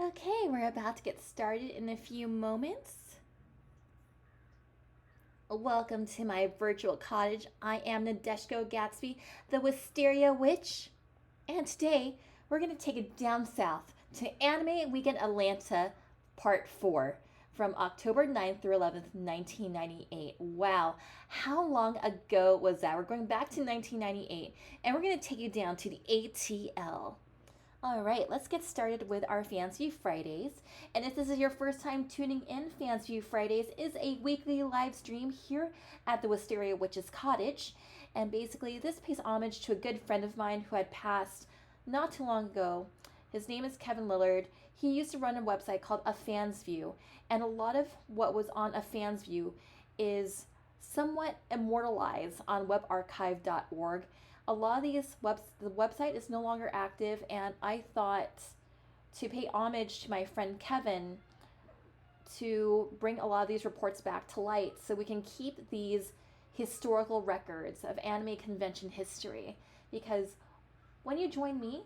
Okay, we're about to get started in a few moments. Welcome to my virtual cottage. I am Nadeshiko Gatsby, the Wisteria Witch. And today, we're going to take it down south to Anime Weekend Atlanta Part 4 from October 9th through 11th, 1998. Wow, how long ago was that? We're going back to 1998, and we're going to take you down to the ATL. All right, let's get started with our Fansview Fridays. And if this is your first time tuning in, Fansview Fridays is a weekly live stream here at the Wisteria Witch's Cottage. And basically, this pays homage to a good friend of mine who had passed not too long ago. His name is Kevin Lillard. He used to run a website called A Fansview, and a lot of what was on A Fansview is somewhat immortalized on webarchive.org. A lot of the website is no longer active, and I thought to pay homage to my friend Kevin to bring a lot of these reports back to light so we can keep these historical records of anime convention history. Because when you join me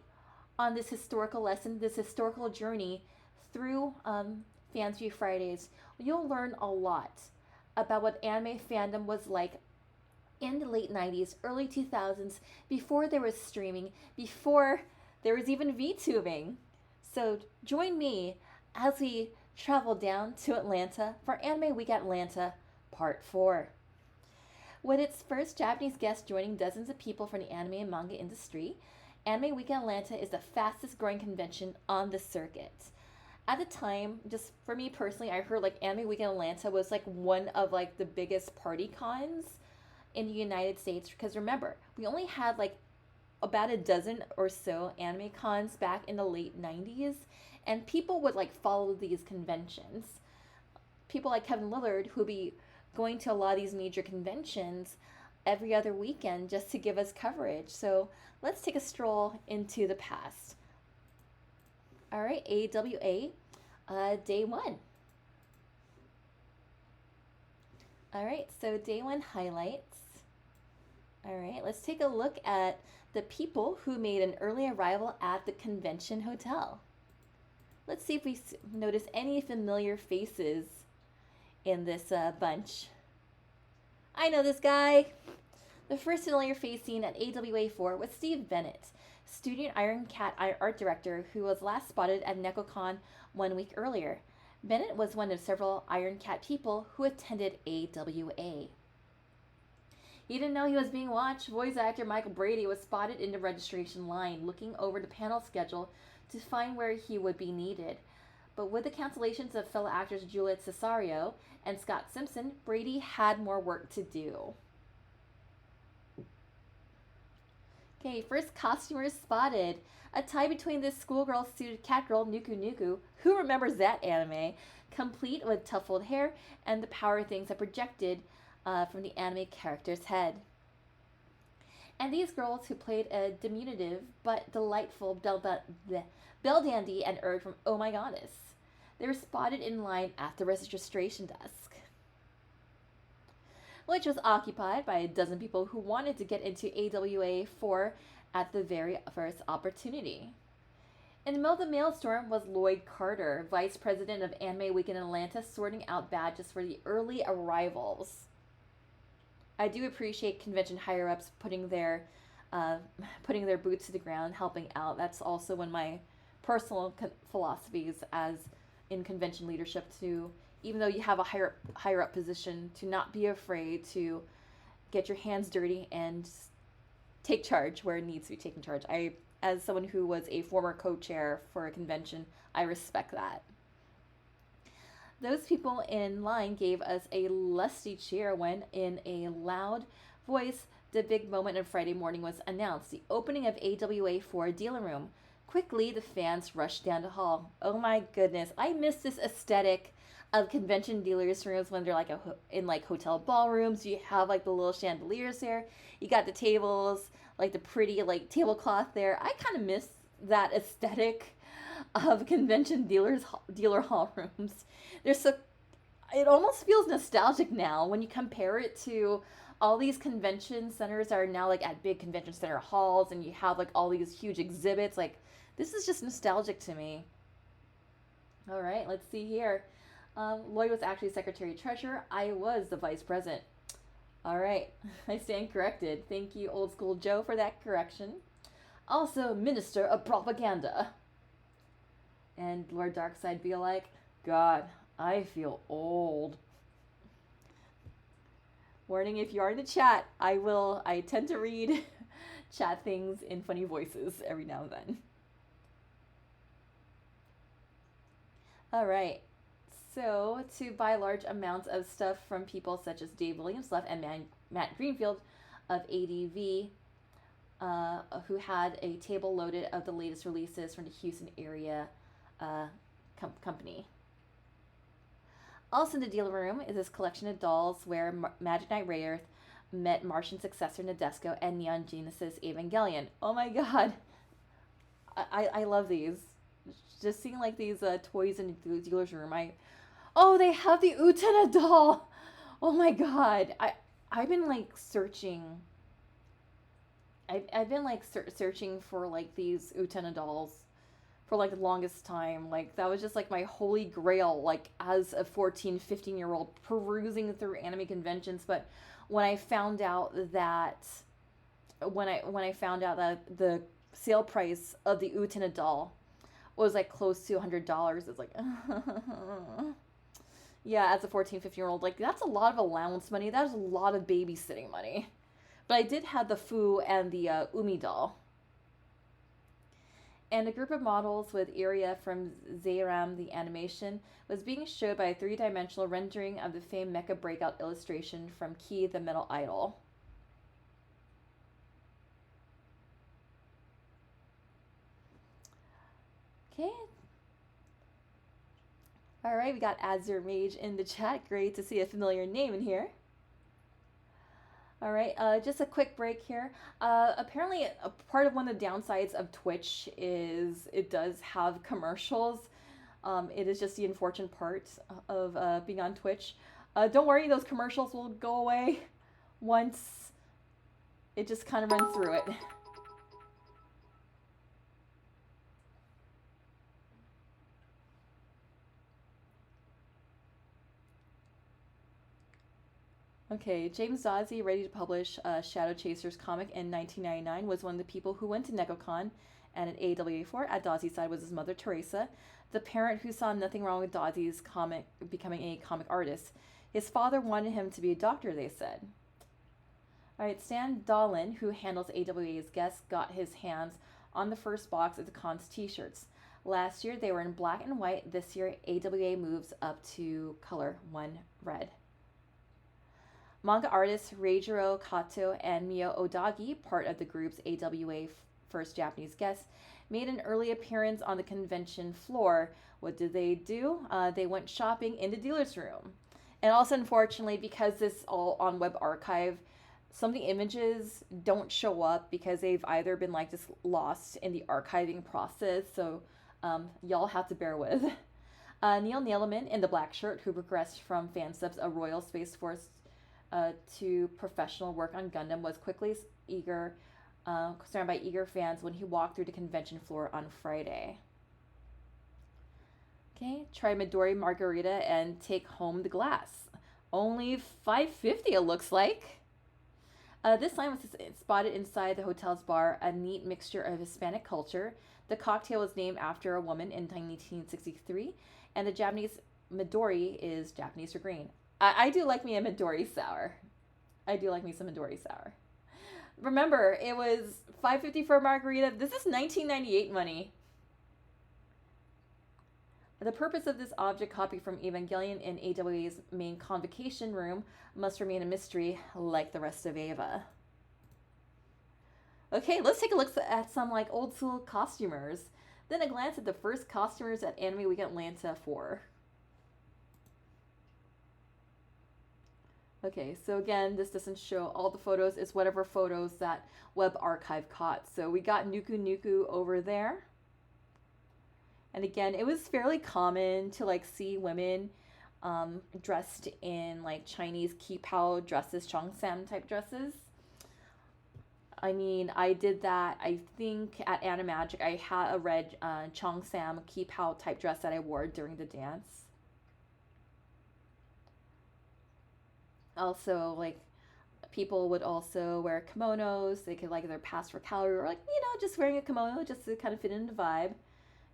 on this historical lesson, this historical journey through Fansview Fridays, you'll learn a lot about what anime fandom was like in the late 90s, early 2000s, before there was streaming, before there was even VTubing. So join me as we travel down to Atlanta for Anime Week Atlanta Part 4. With its first Japanese guest joining dozens of people from the anime and manga industry, Anime Week Atlanta is the fastest growing convention on the circuit. At the time, just for me personally, I heard like Anime Week Atlanta was like one of like the biggest party cons in the United States, because remember, we only had like about a dozen or so anime cons back in the late 90s, and people would like follow these conventions. People like Kevin Lillard, who would be going to a lot of these major conventions every other weekend just to give us coverage. So let's take a stroll into the past. All right, AWA, day one. All right, so day one highlights. All right, let's take a look at the people who made an early arrival at the convention hotel. Let's see if we notice any familiar faces in this bunch. I know this guy. The first familiar face seen at AWA 4 was Steve Bennett, student Iron Cat art director who was last spotted at NecoCon 1 week earlier. Bennett was one of several Iron Cat people who attended AWA. He didn't know he was being watched. Voice actor Michael Brady was spotted in the registration line, looking over the panel schedule to find where he would be needed. But with the cancellations of fellow actors Juliet Cesario and Scott Simpson, Brady had more work to do. Okay, first costumers spotted. A tie between this schoolgirl suited catgirl Nuku Nuku, who remembers that anime, complete with tuffled hair and the power things that projected from the anime character's head. And these girls who played a diminutive but delightful Belle Dandy and Erd from Oh My Goddess. They were spotted in line at the registration desk, which was occupied by a dozen people who wanted to get into AWA 4 at the very first opportunity. In the middle of the maelstrom was Lloyd Carter, vice president of Anime Week in Atlanta, sorting out badges for the early arrivals. I do appreciate convention higher-ups putting their boots to the ground, helping out. That's also one of my personal philosophies as in convention leadership, to, even though you have a higher up position, to not be afraid to get your hands dirty and take charge where it needs to be taken charge. As someone who was a former co-chair for a convention, I respect that. Those people in line gave us a lusty cheer when, in a loud voice, the big moment on Friday morning was announced, the opening of AWA 4 dealer room. Quickly, the fans rushed down the hall. Oh my goodness, I miss this aesthetic of convention dealers rooms when they're like in like hotel ballrooms. You have like the little chandeliers there. You got the tables, like the pretty like tablecloth there. I kind of miss that aesthetic of convention dealer hall rooms. It almost feels nostalgic now when you compare it to all these convention centers are now like at big convention center halls, and you have like all these huge exhibits. Like, this is just nostalgic to me. All right, let's see here. Lloyd was actually secretary treasurer. I was the vice president. All right, I stand corrected. Thank you, old school Joe, for that correction. Also, minister of propaganda. And Lord Darkseid be like, God, I feel old. Warning, if you are in the chat, I tend to read chat things in funny voices every now and then. All right. So, to buy large amounts of stuff from people such as Dave Williams-Leff and Matt Greenfield of ADV, who had a table loaded of the latest releases from the Houston area company. Also in the dealer room is this collection of dolls where Magic Knight Rayearth met Martian successor Nadeshiko and Neon Genesis Evangelion. Oh my god. I love these. Just seeing like these toys in the dealer's room. Oh, they have the Utena doll. Oh my god. I've been like searching. I've been like searching for like these Utena dolls for like the longest time. Like that was just like my holy grail, like as a 14-15-year-old perusing through anime conventions. But when I found out that the sale price of the Utena doll was like close to $100, it's like yeah, as a 14-15-year-old, like that's a lot of allowance money. That is a lot of babysitting money. But I did have the Fu and the Umi doll. And a group of models with Iria from Zeiram the animation was being showed by a 3-dimensional rendering of the famed mecha breakout illustration from Key the Metal Idol. Okay. All right, we got Azure Mage in the chat. Great to see a familiar name in here. All right, just a quick break here. Apparently, a part of one of the downsides of Twitch is it does have commercials. It is just the unfortunate part of being on Twitch. Don't worry, those commercials will go away once it just kind of runs through it. Okay, James Dawsey, ready to publish Shadow Chasers comic in 1999, was one of the people who went to NecoCon and at AWA4. At Dawsey's side was his mother, Teresa, the parent who saw nothing wrong with Dawsey's becoming a comic artist. His father wanted him to be a doctor, they said. All right, Stan Dolan, who handles AWA's guests, got his hands on the first box of the con's t-shirts. Last year, they were in black and white. This year, AWA moves up to color 1 red. Manga artists Reijiro Kato and Mio Odagi, part of the group's AWA first Japanese guests, made an early appearance on the convention floor. What did they do? They went shopping in the dealer's room. And also, unfortunately, because this is all on Web Archive, some of the images don't show up because they've either been like just lost in the archiving process. So y'all have to bear with. Neil Nailman in the black shirt, who progressed from fan subs a Royal Space Force to professional work on Gundam, was quickly surrounded by eager fans when he walked through the convention floor on Friday. Okay, try Midori Margarita and take home the glass. Only $5.50 it looks like. This line was spotted inside the hotel's bar, a neat mixture of Hispanic culture. The cocktail was named after a woman in 1963, and the Japanese Midori is Japanese for green. I do like me a Midori sour. I do like me some Midori sour. Remember, it was $5.50 for a margarita. This is 1998 money. The purpose of this object copy from Evangelion in AWA's main convocation room must remain a mystery, like the rest of Eva. Okay, let's take a look at some like old school costumers. Then a glance at the first costumers at Anime Week Atlanta 4. Okay, so again, this doesn't show all the photos. It's whatever photos that Web Archive caught. So we got Nuku Nuku over there. And again, it was fairly common to like see women dressed in like Chinese qipao dresses, Chongsam type dresses. I mean, I did that, I think, at Animagic. I had a red Chong Sam Key Pow type dress that I wore during the dance. Also, like, people would also wear kimonos. They could, like, either pass for calorie or, like, just wearing a kimono just to kind of fit in the vibe.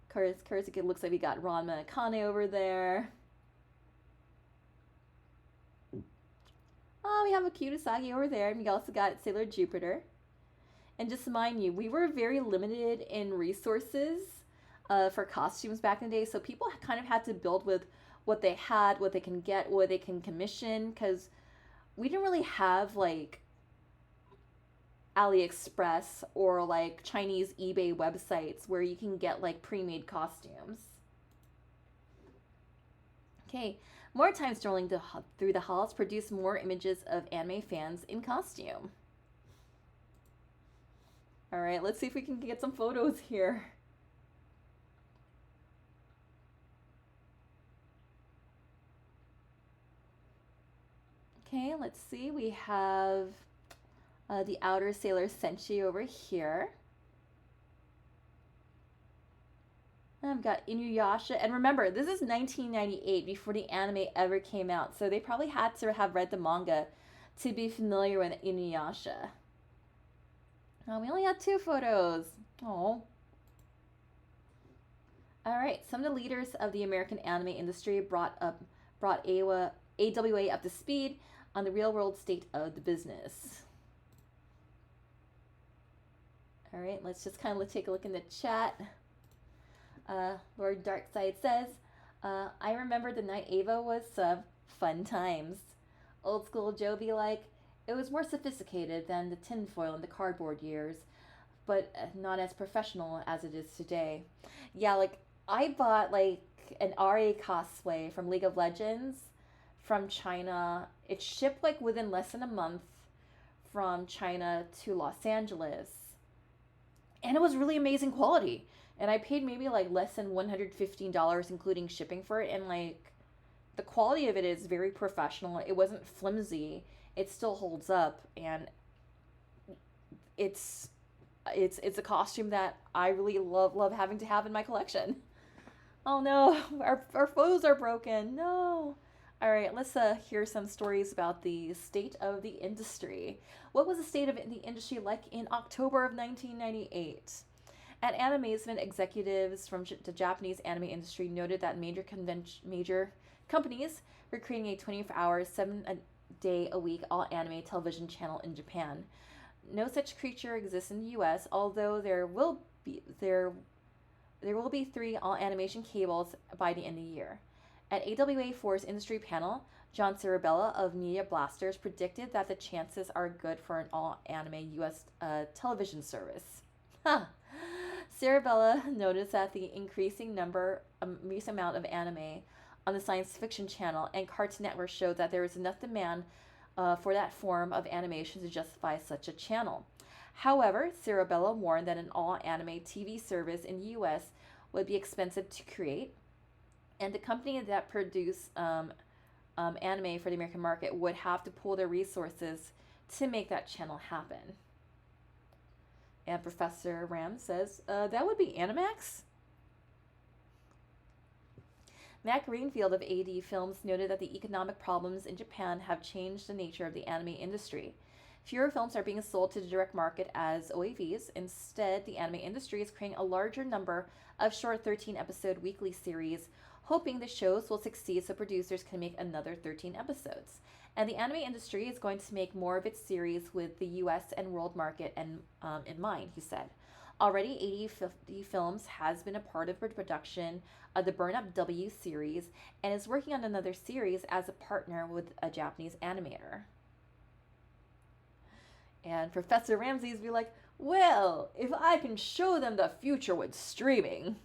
Of course, it looks like we got Ranma and Kane over there. Oh, we have a cute Usagi over there. And we also got Sailor Jupiter. And just to mind you, we were very limited in resources for costumes back in the day. So people kind of had to build with what they had, what they can get, what they can commission. Because we didn't really have, like, AliExpress or, like, Chinese eBay websites where you can get, like, pre-made costumes. Okay, more time strolling through the halls produce more images of anime fans in costume. All right, let's see if we can get some photos here. Okay, let's see. We have the outer Sailor Senshi over here. I've got Inuyasha. And remember, this is 1998, before the anime ever came out. So they probably had to have read the manga to be familiar with Inuyasha. Oh, we only had 2 photos. Oh. All right, some of the leaders of the American anime industry brought AWA up to speed on the real-world state of the business. All right, let's just kind of take a look in the chat. Lord Darkside says, I remember the night Ava was fun times. Old school Joe be like, it was more sophisticated than the tinfoil and the cardboard years, but not as professional as it is today. Yeah, like, I bought, like, an RA cosplay from League of Legends from China. It shipped, like, within less than a month from China to Los Angeles. And it was really amazing quality. And I paid maybe, like, less than $115 including shipping for it. And, like, the quality of it is very professional. It wasn't flimsy. It still holds up. And it's a costume that I really love having to have in my collection. Oh no, our photos are broken. No. All right, let's hear some stories about the state of the industry. What was the state of the industry like in October of 1998? At Animazement, executives from the Japanese anime industry noted that major companies were creating a 24-hour, 7-day-a-week all-anime television channel in Japan. No such creature exists in the U.S., although there will be 3 all-animation cables by the end of the year. At AWA4's industry panel, John Cirabella of Media Blasters predicted that the chances are good for an all-anime U.S. Television service. Cirabella noticed that the increasing amount of anime on the science fiction channel and Cartoon Network showed that there was enough demand for that form of animation to justify such a channel. However, Cirabella warned that an all-anime TV service in the U.S. would be expensive to create, and the company that produced anime for the American market would have to pool their resources to make that channel happen. And Professor Ram says, that would be Animax? Matt Greenfield of AD Films noted that the economic problems in Japan have changed the nature of the anime industry. Fewer films are being sold to the direct market as OAVs. Instead, the anime industry is creating a larger number of short 13-episode weekly series, hoping the shows will succeed so producers can make another 13 episodes. And the anime industry is going to make more of its series with the US and world market in mind, he said. Already, 80 Films has been a part of the production of the Burn Up W series and is working on another series as a partner with a Japanese animator. And Professor Ramsey's be like, well, if I can show them the future with streaming.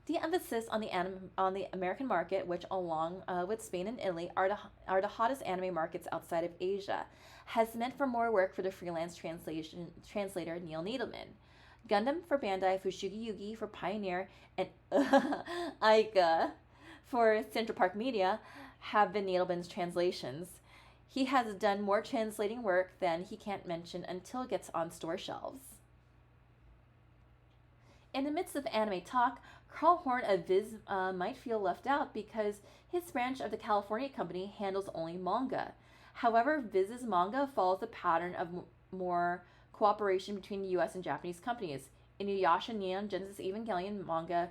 The emphasis on the American market, which along with Spain and Italy are the hottest anime markets outside of Asia, has meant for more work for the freelance translator Neil Needleman. Gundam for Bandai, Fushigi Yugi for Pioneer, and Aika for Central Park Media have been Needleman's translations. He has done more translating work than he can't mention until it gets on store shelves. In the midst of anime talk, Carl Horn of Viz might feel left out because his branch of the California company handles only manga. However, Viz's manga follows the pattern of more cooperation between US and Japanese companies. Inuyasha Neon Genesis Evangelion manga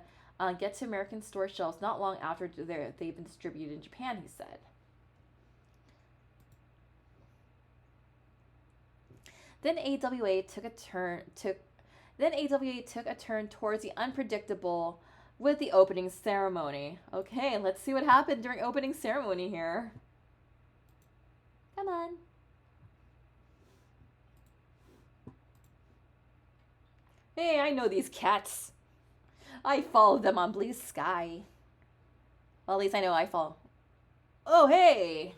gets to American store shelves not long after they've been distributed in Japan, he said. Then AWA took a turn towards the unpredictable with the opening ceremony. Okay, let's see what happened during opening ceremony here. Come on. Hey, I know these cats. I followed them on Blue Sky. Well, at least I know I follow. Oh, hey!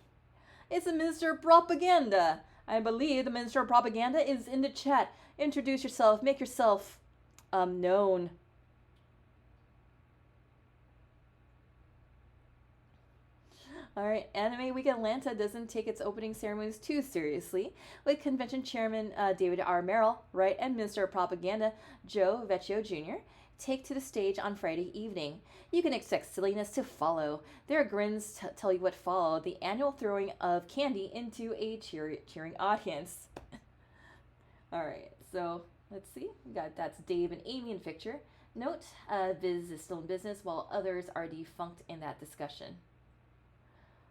It's the Minister of Propaganda. I believe the Minister of Propaganda is in the chat. Introduce yourself. Make yourself known. Alright, Anime Week Atlanta doesn't take its opening ceremonies too seriously, with convention chairman David R. Merrill, right, and Minister of Propaganda Joe Vecchio Jr. take to the stage on Friday evening. You can expect silliness to follow. Their grins tell you what followed, the annual throwing of candy into a cheering audience. Alright, so let's see. We got that's Dave and Amy in picture. Note, Viz is still in business while others are defunct in that discussion.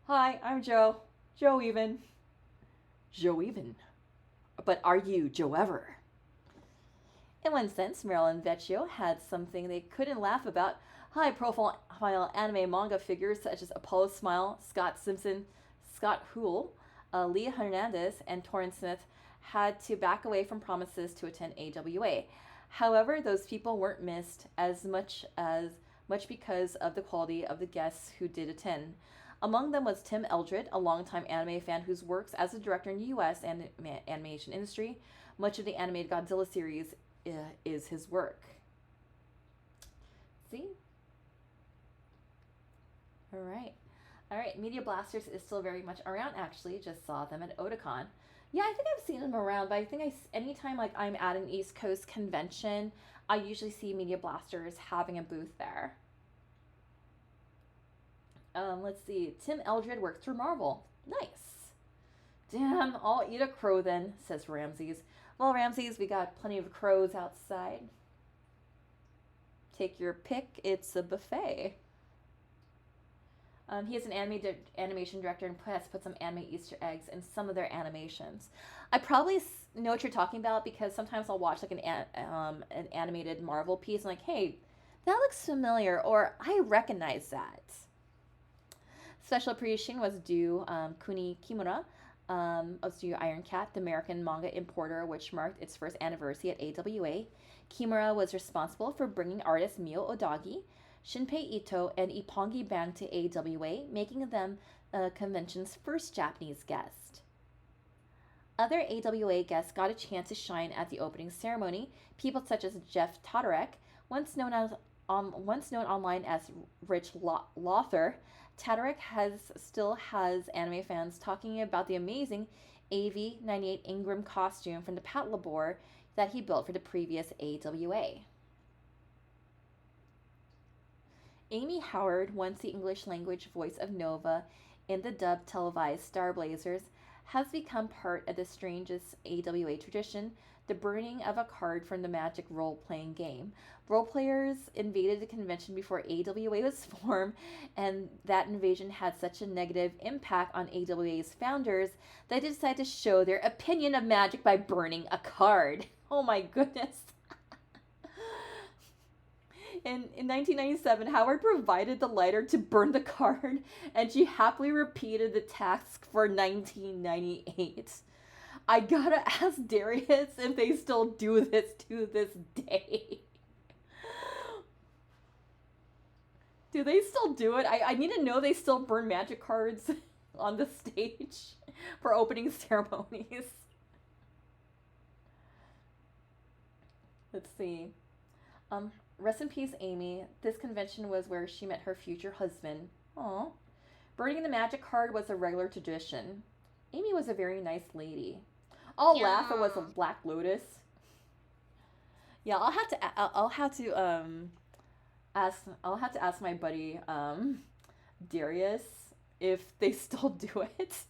Hi, I'm Joe. Joe Even. Joe Even. But are you Joe Ever? In one sense, Merrill and Vecchio had something they couldn't laugh about. High-profile anime manga figures such as Apollo Smile, Scott Simpson, Scott Houle, Leah Hernandez, and Torrance Smith had to back away from promises to attend AWA. However, those people weren't missed as much because of the quality of the guests who did attend. Among them was Tim Eldred, a longtime anime fan whose works as a director in the U.S. animation industry. Much of the animated Godzilla series is his work. See? All right. Media Blasters is still very much around, actually. Just saw them at Otakon. Yeah, I think I've seen them around, but I think anytime like I'm at an East Coast convention, I usually see Media Blasters having a booth there. Let's see. Tim Eldred works for Marvel. Nice. Damn, I'll eat a crow then, says Ramses. Well, Ramses, we got plenty of crows outside. Take your pick. It's a buffet. He is an animation director and has put some anime Easter eggs in some of their animations. I probably know what you're talking about because sometimes I'll watch like an animated Marvel piece and like, hey, that looks familiar, or I recognize that. Special appreciation was due Kuni Kimura of Studio Iron Cat, the American manga importer, which marked its first anniversary at AWA. Kimura was responsible for bringing artists Mio Odagi, Shinpei Ito, and Ippongi Bang to AWA, making them the convention's first Japanese guest. Other AWA guests got a chance to shine at the opening ceremony. People such as Jeff Todorek, once known online as Rich Lothar. Todorek still has anime fans talking about the amazing AV-98 Ingram costume from the Pat Labor that he built for the previous AWA. Amy Howard, once the English language voice of Nova in the dubbed televised Star Blazers, has become part of the strangest AWA tradition, the burning of a card from the Magic role-playing game. Role-players invaded the convention before AWA was formed, and that invasion had such a negative impact on AWA's founders that they decided to show their opinion of Magic by burning a card. Oh my goodness. In 1997, Howard provided the lighter to burn the card, and she happily repeated the task for 1998. I gotta ask Darius if they still do this to this day. Do they still do it? I need to know they still burn Magic cards on the stage for opening ceremonies. Let's see. Rest in peace, Amy. This convention was where she met her future husband. Aww. Burning the Magic card was a regular tradition. Amy was a very nice lady. I'll laugh if it was a Black Lotus. Yeah, I'll have to ask my buddy Darius if they still do it.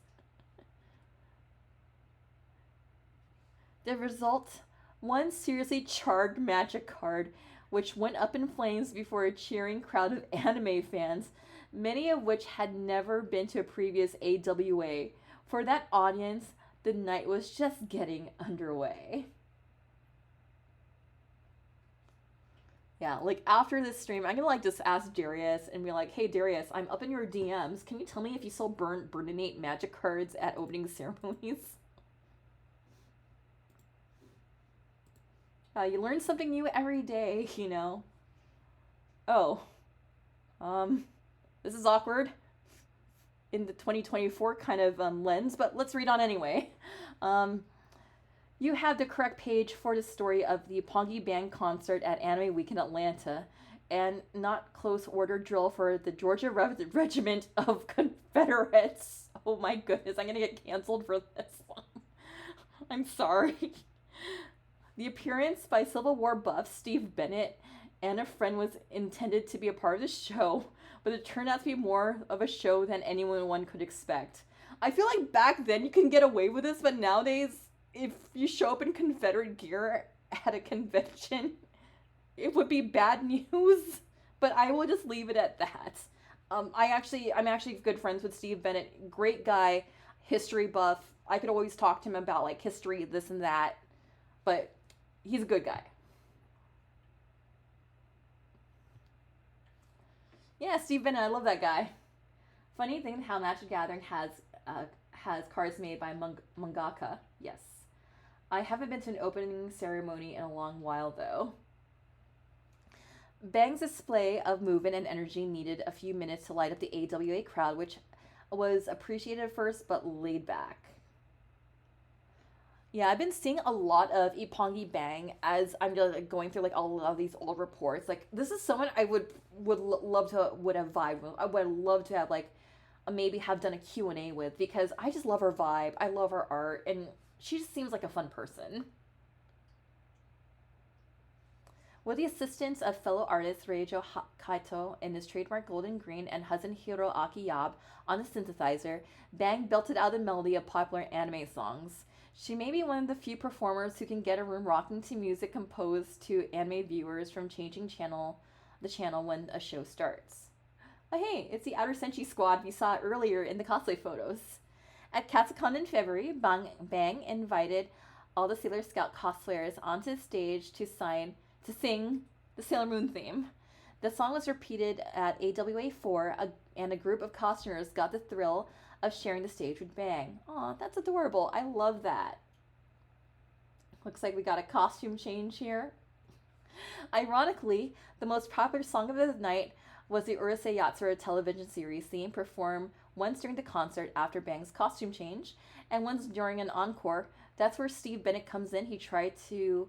The result, one seriously charged magic card which went up in flames before a cheering crowd of anime fans, many of which had never been to a previous AWA. For that audience, the night was just getting underway. Yeah, like after this stream, I'm gonna like just ask Darius and be like, hey Darius, I'm up in your DMs. Can you tell me if you still burninate magic cards at opening ceremonies? You learn something new every day, you know. Oh, this is awkward in the 2024 kind of lens, but let's read on anyway. You have the correct page for the story of the Pongi Band concert at Anime Week in Atlanta, and not close order drill for the Georgia Regiment of Confederates. Oh my goodness, I'm gonna get canceled for this one. I'm sorry. The appearance by Civil War buff Steve Bennett and a friend was intended to be a part of the show, but it turned out to be more of a show than anyone could expect. I feel like back then you can get away with this, but nowadays, if you show up in Confederate gear at a convention, it would be bad news. But I will just leave it at that. I'm actually good friends with Steve Bennett. Great guy, history buff. I could always talk to him about like history, this and that. But he's a good guy. Yeah, Steve Bennett, I love that guy. Funny thing how Magic Gathering has cards made by mangaka. Yes. I haven't been to an opening ceremony in a long while though. Bang's display of movement and energy needed a few minutes to light up the AWA crowd, which was appreciated at first but laid back. Yeah, I've been seeing a lot of Ippongi Bang as I'm just like, going through like all of these old reports. Like this is someone I would love to have vibed with. I would love to have like maybe have done a Q&A with, because I just love her vibe. I love her art, and she just seems like a fun person. With the assistance of fellow artists Reijo Kaito in his trademark golden green and Hazenhiro Akiyab on the synthesizer, Bang belted out the melody of popular anime songs. She may be one of the few performers who can get a room rocking to music composed to anime viewers from changing the channel when a show starts. Oh hey, it's the Outer Senshi squad we saw earlier in the cosplay photos. At Katsukon in February, Bang invited all the Sailor Scout cosplayers onto the stage to sing the Sailor Moon theme. The song was repeated at AWA 4, and a group of costumers got the thrill of sharing the stage with Bang. Aw, that's adorable. I love that. Looks like we got a costume change here. Ironically, the most popular song of the night was the Urusei Yatsura television series theme, performed once during the concert after Bang's costume change, and once during an encore. That's where Steve Bennett comes in. He tried to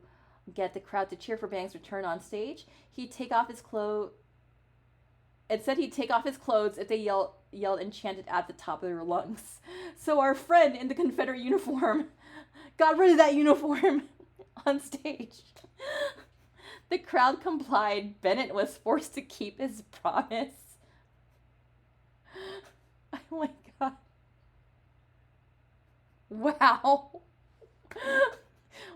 get the crowd to cheer for Bang's return on stage. He'd take off his clothes. It said he'd take off his clothes if they yelled and chanted at the top of their lungs. So our friend in the Confederate uniform got rid of that uniform on stage. The crowd complied. Bennett was forced to keep his promise. Oh my god. Wow.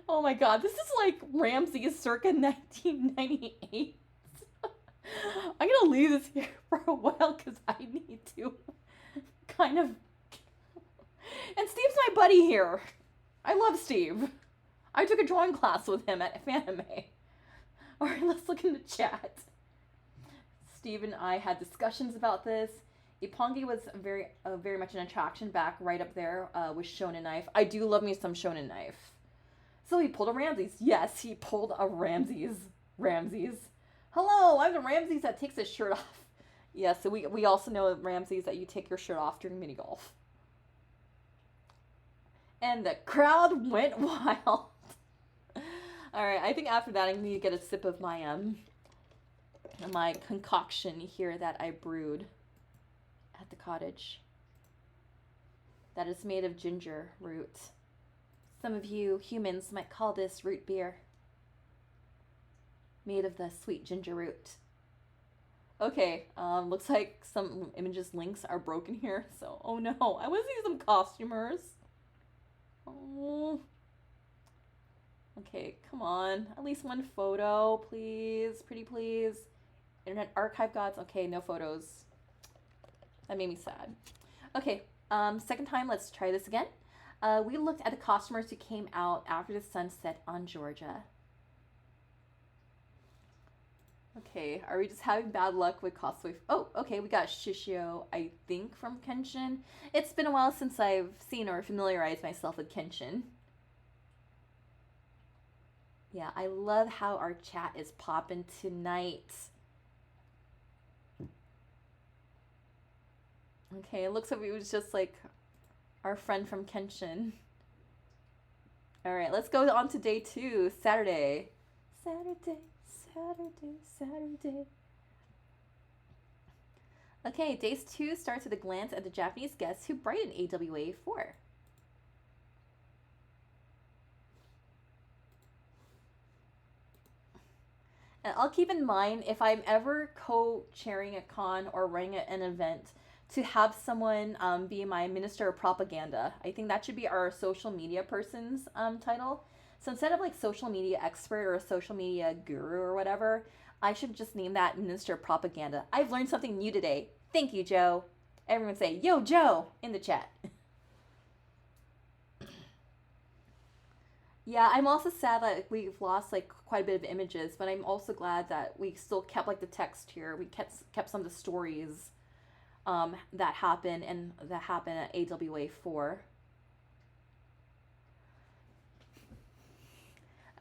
Oh my god, this is like Ramses circa 1998. I'm gonna leave this here for a while because I need to kind of... And Steve's my buddy here. I love Steve. I took a drawing class with him at Fanime. Alright, let's look in the chat. Steve and I had discussions about this. Ippongi was very much an attraction back right up there with Shonen Knife. I do love me some Shonen Knife. So he pulled a Ramses. Yes, he pulled a Ramses. Hello, I'm the Ramses that takes his shirt off. Yeah, so we also know Ramses that you take your shirt off during mini golf. And the crowd went wild. Alright, I think after that I need to get a sip of my concoction here that I brewed at the cottage. that is made of ginger root. Some of you humans might call this root beer, made of the sweet ginger root. Okay, looks like some images links are broken here, so oh no, I want to see some costumers. Oh. Okay, come on, at least one photo, please, pretty please. Internet Archive gods, okay, no photos. That made me sad. Okay, second time, let's try this again. We looked at the costumers who came out after the sun set on Georgia. Okay, are we just having bad luck with cosplay? Oh, okay, we got Shishio, I think, from Kenshin. It's been a while since I've seen or familiarized myself with Kenshin. Yeah, I love how our chat is popping tonight. Okay, it looks like it was just like our friend from Kenshin. All right, let's go on to day 2, Saturday. Saturday. Okay, day 2 starts with a glance at the Japanese guests who brightened AWA 4. And I'll keep in mind, if I'm ever co-chairing a con or running an event, to have someone be my minister of propaganda. I think that should be our social media person's title. So instead of like social media expert or a social media guru or whatever, I should just name that minister of propaganda. I've learned something new today. Thank you, Joe. Everyone say, yo, Joe, in the chat. Yeah, I'm also sad that we've lost like quite a bit of images, but I'm also glad that we still kept like the text here. We kept some of the stories that happen at AWA 4.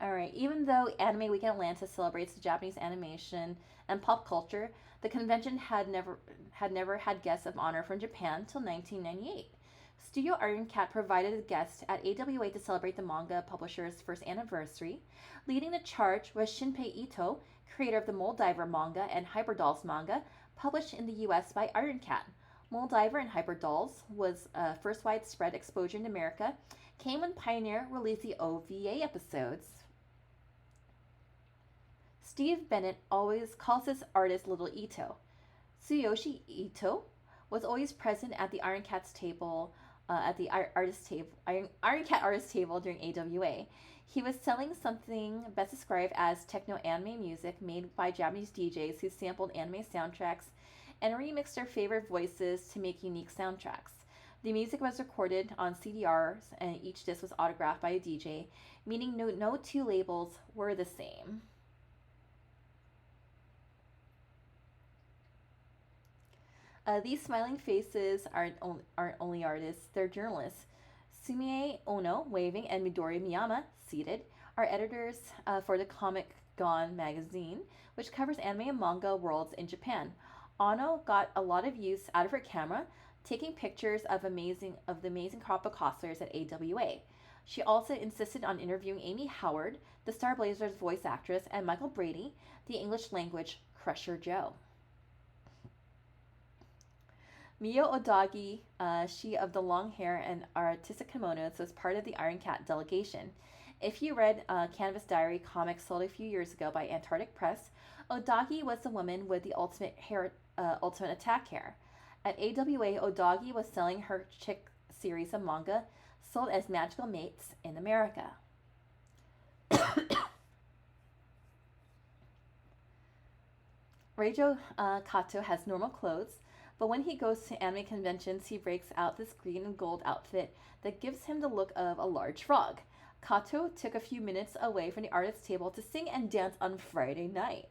Alright, even though Anime Week in Atlanta celebrates the Japanese animation and pop culture, the convention had never had guests of honor from Japan until 1998. Studio Iron Cat provided a guest at AWA to celebrate the manga publisher's first anniversary. Leading the charge was Shinpei Ito, creator of the Moldiver manga and Hyperdolls manga, published in the US by Iron Cat. Moldiver and Hyperdolls was first widespread exposure in America, came when Pioneer released the OVA episodes. Steve Bennett always calls this artist Little Ito. Tsuyoshi Ito was always present at the Iron Cat's table, Iron Cat artist table during AWA. He was selling something best described as techno anime music made by Japanese DJs who sampled anime soundtracks and remixed their favorite voices to make unique soundtracks. The music was recorded on CDRs, and each disc was autographed by a DJ, meaning no two labels were the same. These smiling faces aren't only artists, they're journalists. Sumie Ono, waving, and Midori Miyama, seated, are editors for the Comic Gone magazine, which covers anime and manga worlds in Japan. Ono got a lot of use out of her camera, taking pictures of the amazing crop of cosplayers at AWA. She also insisted on interviewing Amy Howard, the Star Blazers voice actress, and Michael Brady, the English language Crusher Joe. Mio Odagi, she of the long hair and artistic kimonos, was part of the Iron Cat delegation. If you read Canvas Diary comics sold a few years ago by Antarctic Press, Odagi was the woman with the ultimate attack hair. At AWA, Odagi was selling her chick series of manga sold as magical mates in America. Reijo Kato has normal clothes, but when he goes to anime conventions, he breaks out this green and gold outfit that gives him the look of a large frog. Kato took a few minutes away from the artist's table to sing and dance on Friday night.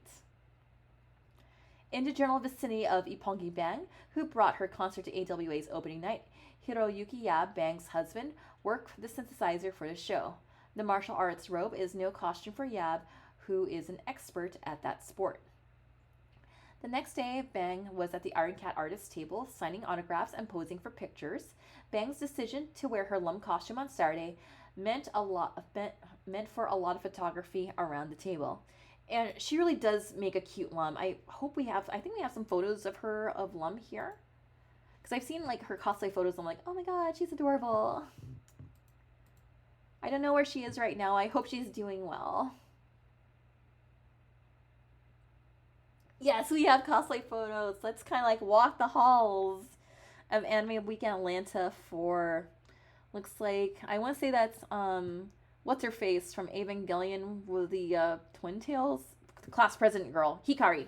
In the general vicinity of Ippongi Bang, who brought her concert to AWA's opening night, Hiroyuki Yab, Bang's husband, worked the synthesizer for the show. The martial arts robe is no costume for Yab, who is an expert at that sport. The next day, Bang was at the Iron Cat artist's table, signing autographs and posing for pictures. Bang's decision to wear her Lum costume on Saturday meant for a lot of photography around the table. And she really does make a cute Lum. I think we have some photos of her of Lum here. Because I've seen like her cosplay photos. I'm like, oh my god, she's adorable. I don't know where she is right now. I hope she's doing well. Yes, we have cosplay photos. Let's kind of like walk the halls of Anime Weekend Atlanta for, looks like, I want to say that's what's her face from Evangelion with the twin tails, the class president girl, Hikari.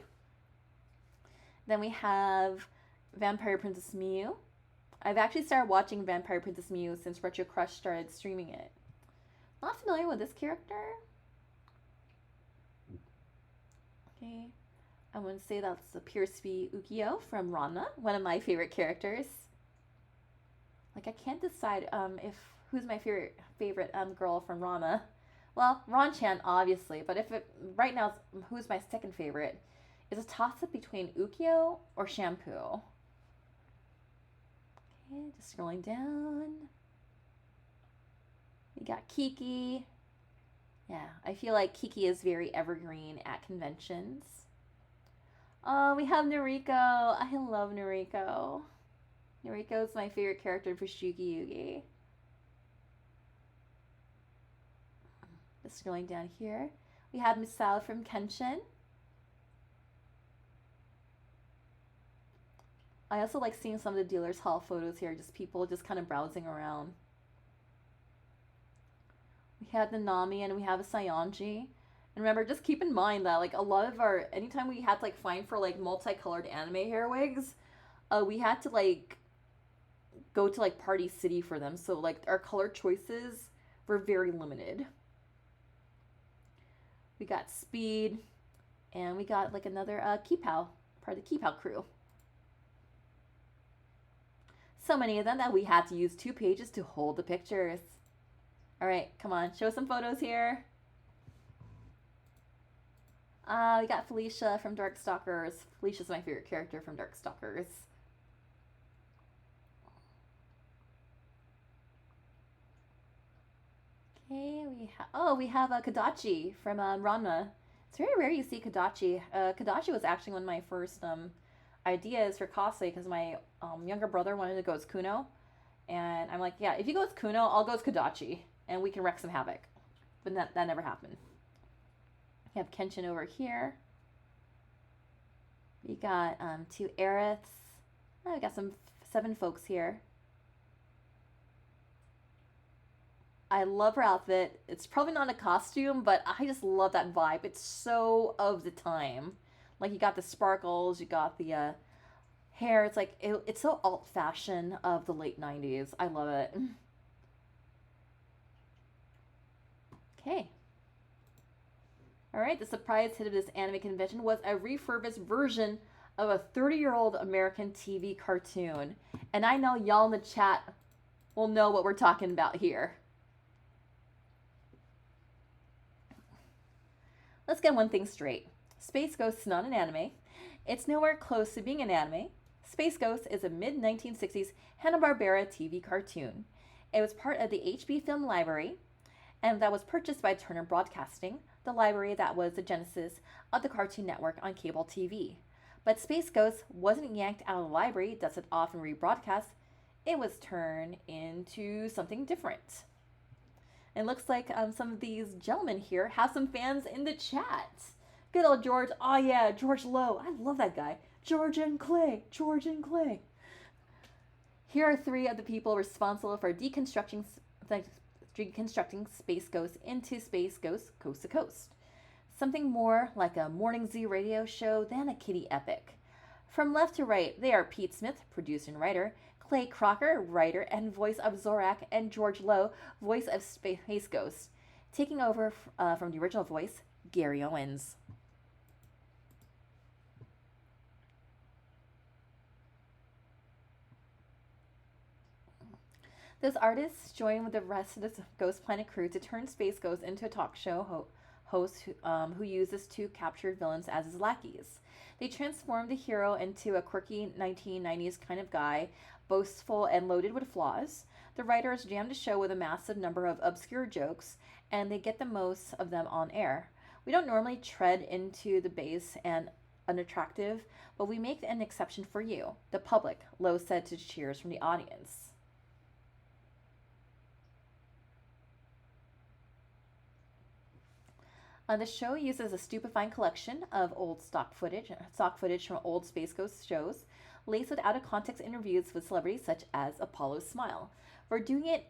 Then we have Vampire Princess Miu. I've actually started watching Vampire Princess Miu since Retro Crush started streaming it. Not familiar with this character. Okay. I want to say that's appears to be Ukyo from Ranma, one of my favorite characters. Like I can't decide if who's my favorite girl from Ranma. Well, Ron-chan obviously, but if it right now who's my second favorite is a toss up between Ukyo or Shampoo. Okay, just scrolling down. We got Kiki. Yeah, I feel like Kiki is very evergreen at conventions. Oh, we have Noriko. I love Noriko. Noriko is my favorite character for Shuki Yugi. Just scrolling down here. We have Misao from Kenshin. I also like seeing some of the dealer's hall photos here. Just people just kind of browsing around. We have the Nami and we have a Saionji. And remember, just keep in mind that like a lot of our, anytime we had to like find for like multicolored anime hair wigs, we had to like go to like Party City for them. So like our color choices were very limited. We got Speed, and we got like another Kipow, part of the Kipow crew. So many of them that we had to use 2 pages to hold the pictures. All right, come on, show some photos here. We got Felicia from Darkstalkers. Felicia's my favorite character from Darkstalkers. Okay, we have Kadachi from Ranma. It's very rare you see Kadachi. Kadachi was actually one of my first ideas for cosplay because my younger brother wanted to go as Kuno. And I'm like, yeah, if you go as Kuno, I'll go as Kadachi. And we can wreck some havoc. But that never happened. We have Kenshin over here. We got 2 Aeriths. Oh, we got some 7 folks here. I love her outfit. It's probably not a costume, but I just love that vibe. It's so of the time. Like you got the sparkles, you got the hair. It's like it's so alt fashion of the late 90s. I love it. Okay. All right, the surprise hit of this anime convention was a refurbished version of a 30-year-old American TV cartoon. And I know y'all in the chat will know what we're talking about here. Let's get one thing straight. Space Ghost is not an anime. It's nowhere close to being an anime. Space Ghost is a mid-1960s Hanna-Barbera TV cartoon. It was part of the HB Film Library, and that was purchased by Turner Broadcasting, the library that was the genesis of the Cartoon Network on cable TV. But Space Ghost wasn't yanked out of the library, dusted off and rebroadcast. It was turned into something different. It looks like some of these gentlemen here have some fans in the chat. Good old George. Oh yeah, George Lowe. I love that guy. George and Clay. George and Clay. Here are 3 of the people responsible for deconstructing Space Ghost into Space Ghost Coast to Coast. Something more like a morning zoo radio show than a kiddie epic. From left to right, they are Pete Smith, producer and writer, Clay Crocker, writer and voice of Zorak, and George Lowe, voice of Space Ghost, taking over from the original voice, Gary Owens. Those artists joined with the rest of the Ghost Planet crew to turn Space Ghost into a talk show host who uses 2 captured villains as his lackeys. They transformed the hero into a quirky 1990s kind of guy, boastful and loaded with flaws. The writers jammed the show with a massive number of obscure jokes, and they get the most of them on air. We don't normally tread into the base and unattractive, but we make an exception for you, the public, Lowe said to cheers from the audience. The show uses a stupefying collection of old stock footage from old Space Ghost shows, laced with out of context interviews with celebrities such as Apollo Smile. We're doing it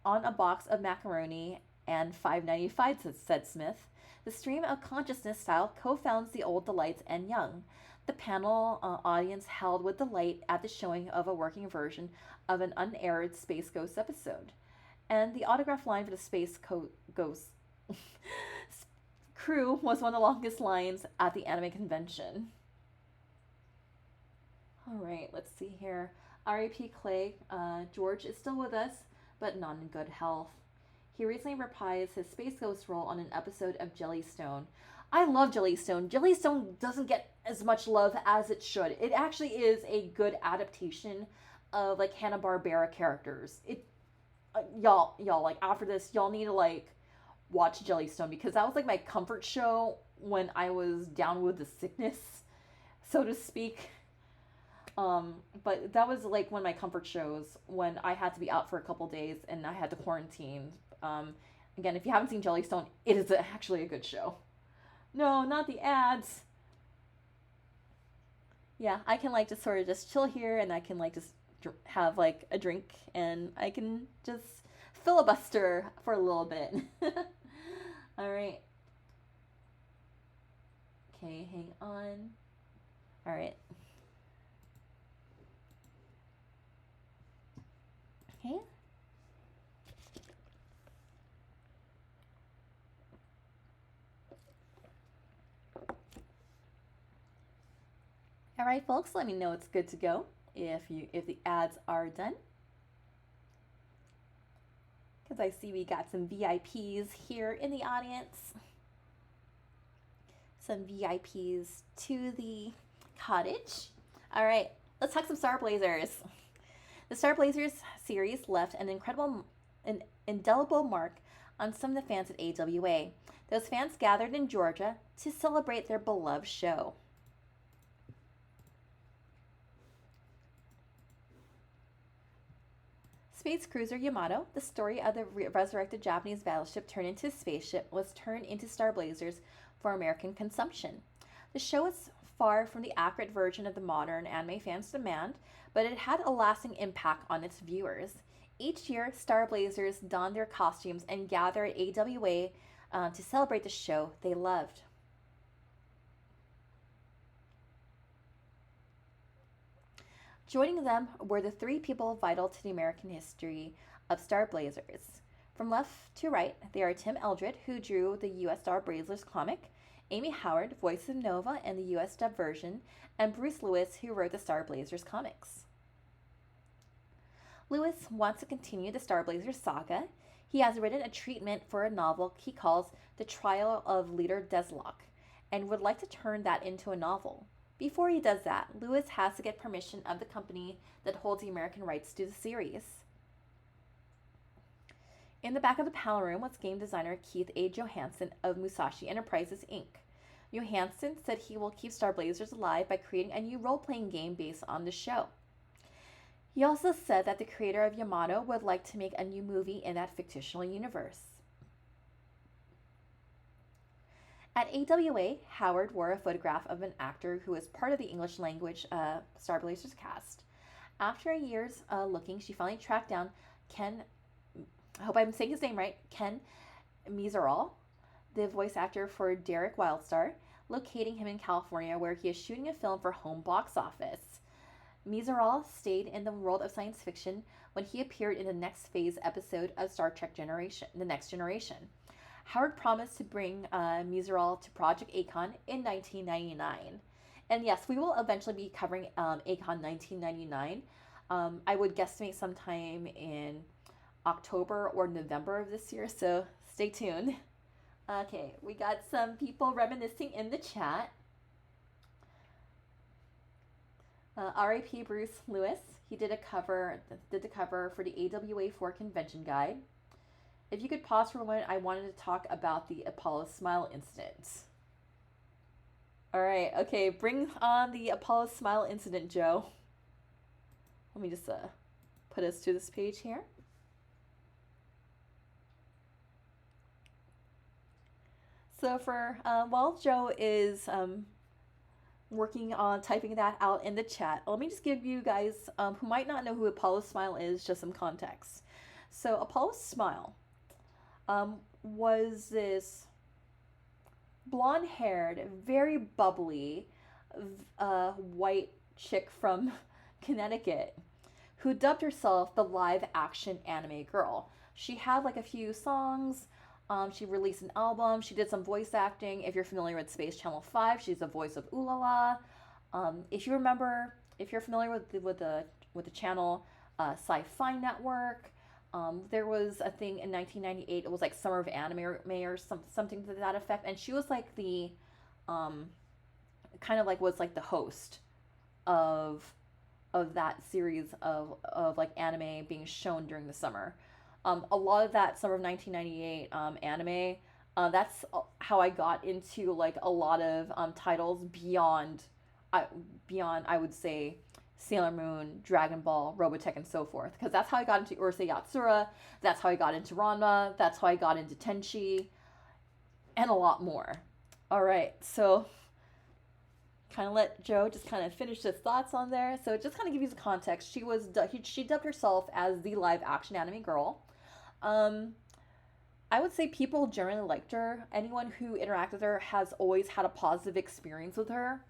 on a box of macaroni and $5.95, said Smith. The stream of consciousness style co-founds the old delights and young. The panel audience held with delight at the showing of a working version of an unaired Space Ghost episode. And the autograph line for the Ghost crew was one of the longest lines at the anime convention. All right, let's see here. R.A.P. Clay, George is still with us, but not in good health. He recently reprised his Space Ghost role on an episode of Jellystone. I love Jellystone. Jellystone doesn't get as much love as it should. It actually is a good adaptation of like Hanna-Barbera characters. Y'all, like after this, y'all need to like watch Jellystone because that was like my comfort show when I was down with the sickness, so to speak. But that was like one of my comfort shows when I had to be out for a couple days and I had to quarantine. Again, if you haven't seen Jellystone, it is actually a good show. No, not the ads. Yeah, I can like just sort of just chill here and I can like just have like a drink and I can just filibuster for a little bit. All right. Okay, hang on. All right. Okay. All right, folks, let me know it's good to go if the ads are done. Because I see we got some VIPs here in the audience. Some VIPs to the cottage. All right, let's talk some Star Blazers. The Star Blazers series left an indelible mark on some of the fans at AWA. Those fans gathered in Georgia to celebrate their beloved show. Space cruiser Yamato, the story of the resurrected Japanese battleship turned into a spaceship, was turned into Star Blazers for American consumption. The show is far from the accurate version of the modern anime fans demand, but it had a lasting impact on its viewers. Each year, Star Blazers donned their costumes and gathered at AWA to celebrate the show they loved. Joining them were the three people vital to the American history of Star Blazers. From left to right, they are Tim Eldred, who drew the U.S. Star Blazers comic, Amy Howard, voice of Nova and the U.S. dub version, and Bruce Lewis, who wrote the Star Blazers comics. Lewis wants to continue the Star Blazers saga. He has written a treatment for a novel he calls The Trial of Leader Deslok, and would like to turn that into a novel. Before he does that, Lewis has to get permission of the company that holds the American rights to the series. In the back of the panel room was game designer Keith A. Johansson of Musashi Enterprises, Inc. Johansson said he will keep Star Blazers alive by creating a new role-playing game based on the show. He also said that the creator of Yamato would like to make a new movie in that fictional universe. At AWA, Howard wore a photograph of an actor who was part of the English language Star Blazers cast. After years looking, she finally tracked down Ken, I hope I'm saying his name right, Ken Mesereau, the voice actor for Derek Wildstar, locating him in California where he is shooting a film for home box office. Mesereau stayed in the world of science fiction when he appeared in the next phase episode of Star Trek The Next Generation. Howard promised to bring Mesereau to Project Akon in 1999. And yes, we will eventually be covering Akon 1999. I would guesstimate sometime in October or November of this year, so stay tuned. Okay, we got some people reminiscing in the chat. R.I.P. Bruce Lewis. He did the cover for the AWA 4 convention guide. If you could pause for a moment, I wanted to talk about the Apollo Smile incident. All right, okay, bring on the Apollo Smile incident, Joe. Let me just put us to this page here. So for while Joe is working on typing that out in the chat, let me just give you guys who might not know who Apollo Smile is just some context. So Apollo Smile was this blonde-haired, very bubbly, white chick from Connecticut who dubbed herself the live-action anime girl. She had like a few songs. She released an album. She did some voice acting. If you're familiar with Space Channel 5, she's the voice of Ooh La La. If you remember, if you're familiar with the channel Sci-Fi Network, there was a thing in 1998. It was like Summer of Anime or something to that effect, and she was like the kind of like was like the host of that series of like anime being shown during the summer. A lot of that summer of 1998 anime. That's how I got into like a lot of titles beyond I would say Sailor Moon, Dragon Ball, Robotech, and so forth. Because that's how I got into Urusei Yatsura. That's how I got into Ranma. That's how I got into Tenchi, and a lot more. All right, so kind of let Joe just kind of finish his thoughts on there. So just kind of give you the context. She dubbed herself as the live action anime girl. I would say people generally liked her. Anyone who interacted with her has always had a positive experience with her.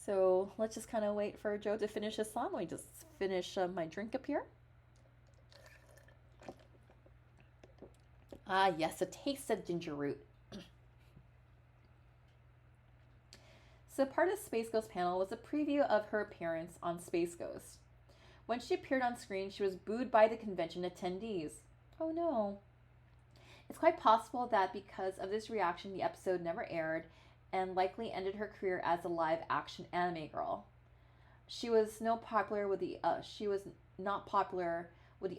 So let's just kind of wait for Joe to finish his song. Let me just finish my drink up here. Ah, yes, a taste of ginger root. So part of Space Ghost panel was a preview of her appearance on Space Ghost. When she appeared on screen, she was booed by the convention attendees. Oh no. It's quite possible that because of this reaction, the episode never aired and likely ended her career as a live-action anime girl. She was not popular with the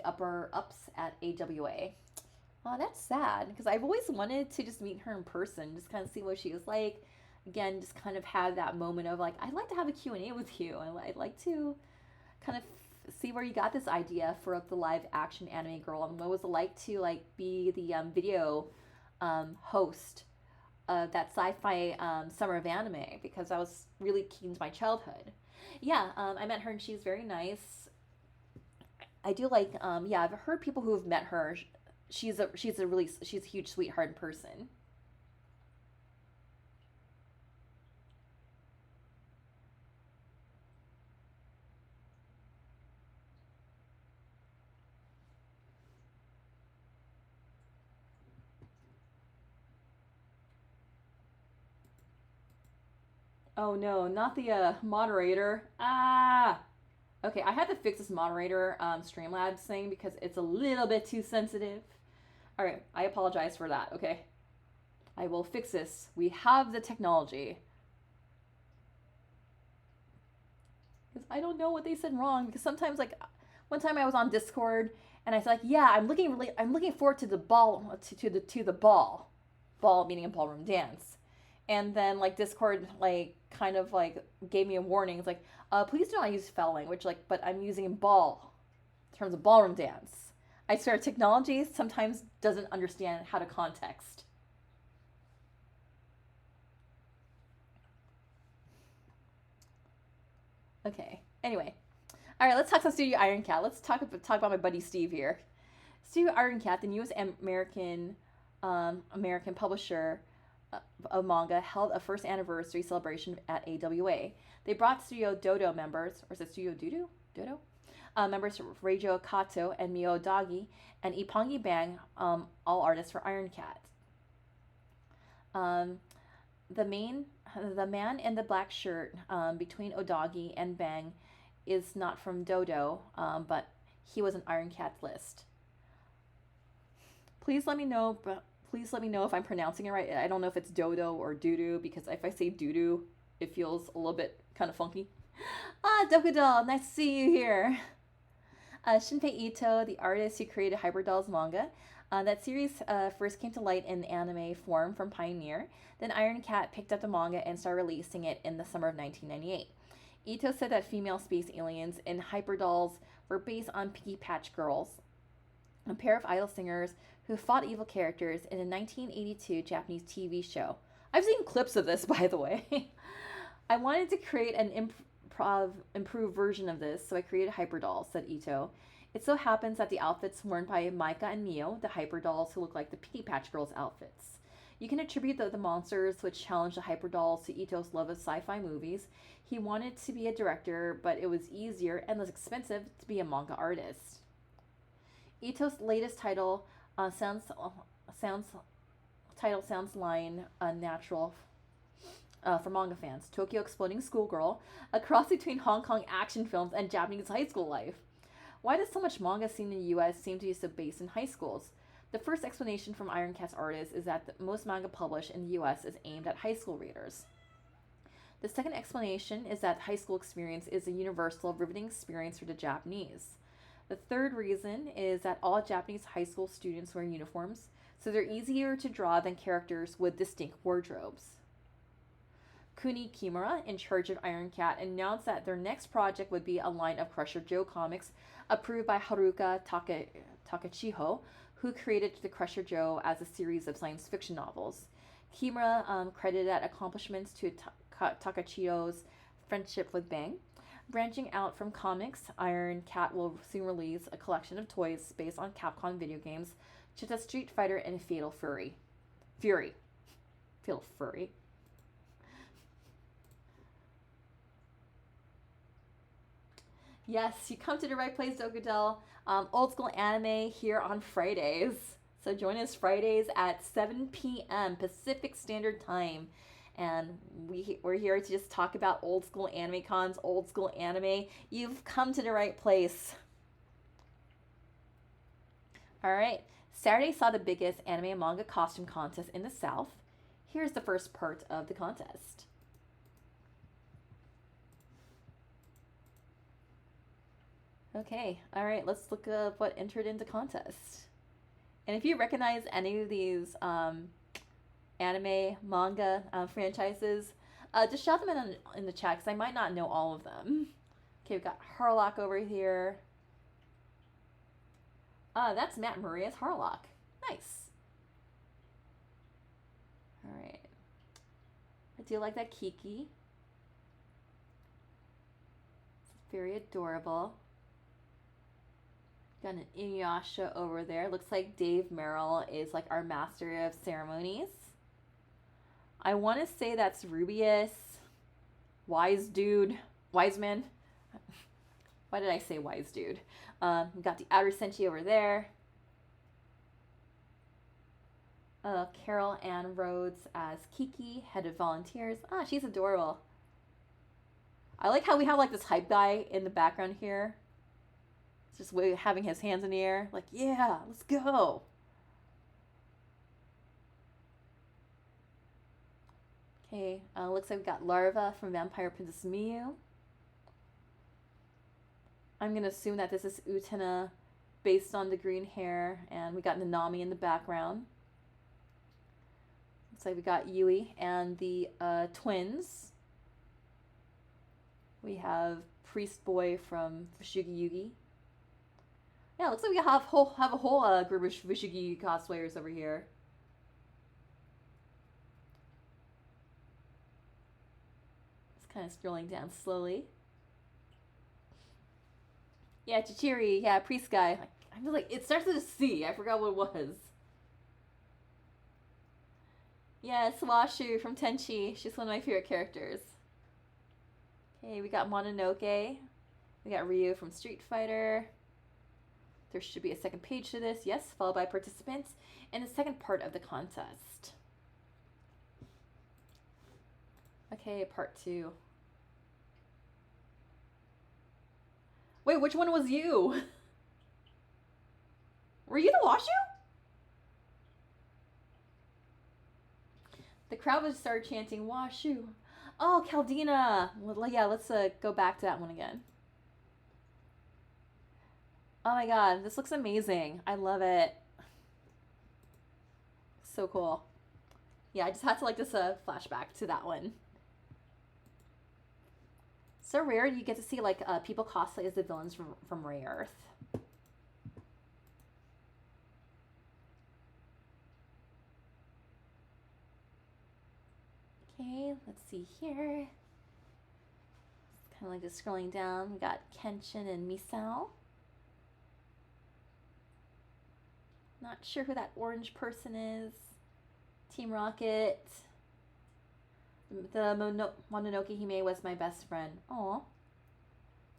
upper ups at AWA. Oh, that's sad because I've always wanted to just meet her in person, just kind of see what she was like. Again, just kind of have that moment of like, I'd like to have a Q&A with you. I'd like to kind of see where you got this idea for the live action anime girl, and what was it like to like be the video host of that sci-fi summer of anime, because I was really keen to my childhood. Yeah, I met her and she's very nice. I do like yeah, I've heard people who have met her. She's a huge sweetheart in person. Oh no, not the moderator. Ah! Okay, I had to fix this moderator Streamlabs thing because it's a little bit too sensitive. Alright, I apologize for that, okay? I will fix this. We have the technology. Because I don't know what they said wrong, because sometimes like one time I was on Discord and I was like, yeah, I'm looking forward to the ball to the ball. Ball meaning a ballroom dance. And then like Discord like kind of like gave me a warning. It's like, please do not use foul language, like, but I'm using ball in terms of ballroom dance. I swear technology sometimes doesn't understand how to context. Okay, anyway. Alright, let's talk some Studio Iron Cat. Let's talk about my buddy Steve here. Studio Iron Cat, the newest American publisher of manga, held a first anniversary celebration at AWA. They brought Studio Dodo members, or is it Studio Dodo? Dodo? Members Reijo Kato and Mio Dagi, and Ippongi Bang, all artists for Iron Cat. The man in the black shirt between Odagi and Bang is not from Dodo, but he was an Iron Cat's list. Please let me know if I'm pronouncing it right. I don't know if it's Dodo or Doodoo, because if I say Doodoo, it feels a little bit kind of funky. Ah, Dokudol, nice to see you here. Shinpei Ito, the artist who created Hyper Dolls manga, That series first came to light in anime form from Pioneer. Then Iron Cat picked up the manga and started releasing it in the summer of 1998. Ito said that female space aliens in hyperdolls were based on Piggy Patch Girls, a pair of idol singers who fought evil characters in a 1982 Japanese TV show. I've seen clips of this, by the way. I wanted to create an improved version of this, so I created Hyperdolls, said Ito. It so happens that the outfits worn by Micah and Neo, the Hyperdolls who look like the Piggy Patch Girls outfits. You can attribute the monsters which challenge the Hyperdolls to Ito's love of sci-fi movies. He wanted to be a director, but it was easier and less expensive to be a manga artist. Ito's latest title sounds line natural for manga fans. Tokyo Exploding Schoolgirl, a cross between Hong Kong action films and Japanese high school life. Why does so much manga seen in the US seem to be so based in high schools? The first explanation from Iron Cat's artists is that most manga published in the US is aimed at high school readers. The second explanation is that high school experience is a universal, riveting experience for the Japanese. The third reason is that all Japanese high school students wear uniforms, so they're easier to draw than characters with distinct wardrobes. Kuni Kimura, in charge of Iron Cat, announced that their next project would be a line of Crusher Joe comics approved by Haruka Takachiho, who created the Crusher Joe as a series of science fiction novels. Kimura credited accomplishments to Takachiho's friendship with Bang. Branching out from comics, Iron Cat will soon release a collection of toys based on Capcom video games, such as Street Fighter and Fatal Fury. Fatal Fury. Yes, you come to the right place, Dokudel. Old school anime here on Fridays. So join us Fridays at 7 p.m. Pacific Standard Time. And we're here to just talk about old school anime cons, old school anime. You've come to the right place. All right. Saturday saw the biggest anime and manga costume contest in the South. Here's the first part of the contest. Okay, all right, let's look up what entered into contest. And if you recognize any of these anime, manga franchises, just shout them in the chat, because I might not know all of them. Okay, we've got Harlock over here. That's Matt Murray as Harlock. Nice. All right. I do like that Kiki. It's very adorable. Got an Inuyasha over there. Looks like Dave Merrill is like our master of ceremonies. I want to say that's Rubius. Wise dude. Wise man. Why did I say wise dude? We got the Outer Senshi over there. Carol Ann Rhodes as Kiki, head of volunteers. She's adorable. I like how we have like this hype guy in the background here. Just having his hands in the air, like, yeah, let's go. Okay, looks like we got Larva from Vampire Princess Miyu. I'm going to assume that this is Utena based on the green hair, and we got Nanami in the background. Looks like we got Yui and the twins. We have Priest Boy from Fushigi Yugi. Yeah, looks like we have a whole group of Fushigi cosplayers over here. Just kind of scrolling down slowly. Yeah, Chichiri, yeah, priest guy. I feel like it starts with a C. I forgot what it was. Yeah, Swashu from Tenchi. She's one of my favorite characters. Okay, we got Mononoke. We got Ryu from Street Fighter. There should be a second page to this, yes, followed by participants, and the second part of the contest. Okay, part 2. Wait, which one was you? Were you the Washu? The crowd would start chanting, Washu. Oh, Caldina. Well, yeah, let's go back to that one again. Oh my god, this looks amazing. I love it. So cool. Yeah, I just had to like this flashback to that one. So rare you get to see like people cosplay as the villains from Ray Earth. Okay, let's see here. Kind of like just scrolling down. We got Kenshin and Misao. Not sure who that orange person is. Team Rocket. The Mononoke Hime was my best friend. Aw.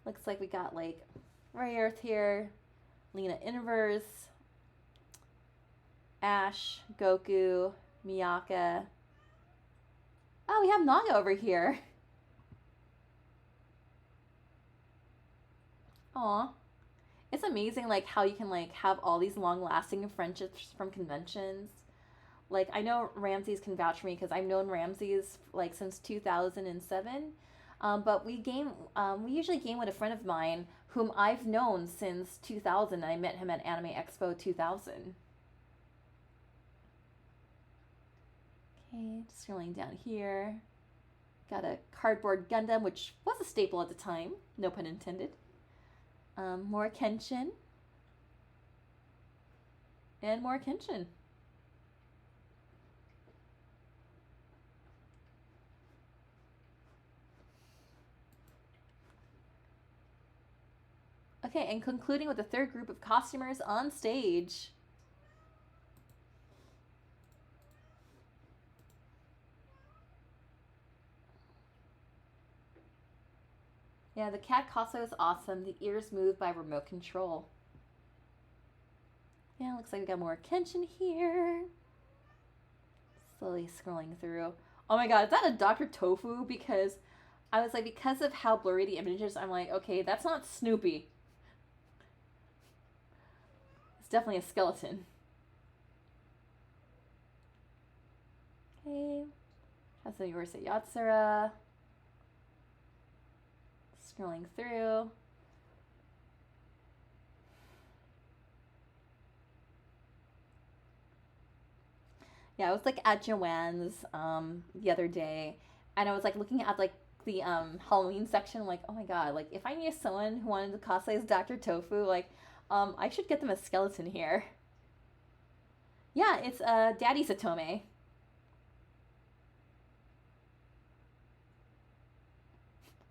Looks like we got like Ray Earth here. Lena Inverse. Ash. Goku. Miyaka. Oh, we have Naga over here. Aw. It's amazing like how you can like have all these long-lasting friendships from conventions. Like I know Ramses can vouch for me because I've known Ramses like since 2007. But we usually game with a friend of mine whom I've known since 2000. And I met him at Anime Expo 2000. Okay, just scrolling down here. Got a cardboard Gundam, which was a staple at the time. No pun intended. More Kenshin. And more Kenshin. Okay, and concluding with the third group of costumers on stage. Yeah, the cat cosplay was awesome. The ears move by remote control. Yeah, looks like we got more Kenshin here. Slowly scrolling through. Oh my god, is that a Dr. Tofu? Because I was like, because of how blurry the images, I'm like, okay, that's not Snoopy. It's definitely a skeleton. Okay. Hassan Yorse Yatsura. Scrolling through. Yeah, I was like at Joanne's the other day, and I was like looking at like the Halloween section. I'm like, oh my god, like if I knew someone who wanted to cosplay as Dr. Tofu, like I should get them a skeleton here. Yeah, it's Daddy Satome.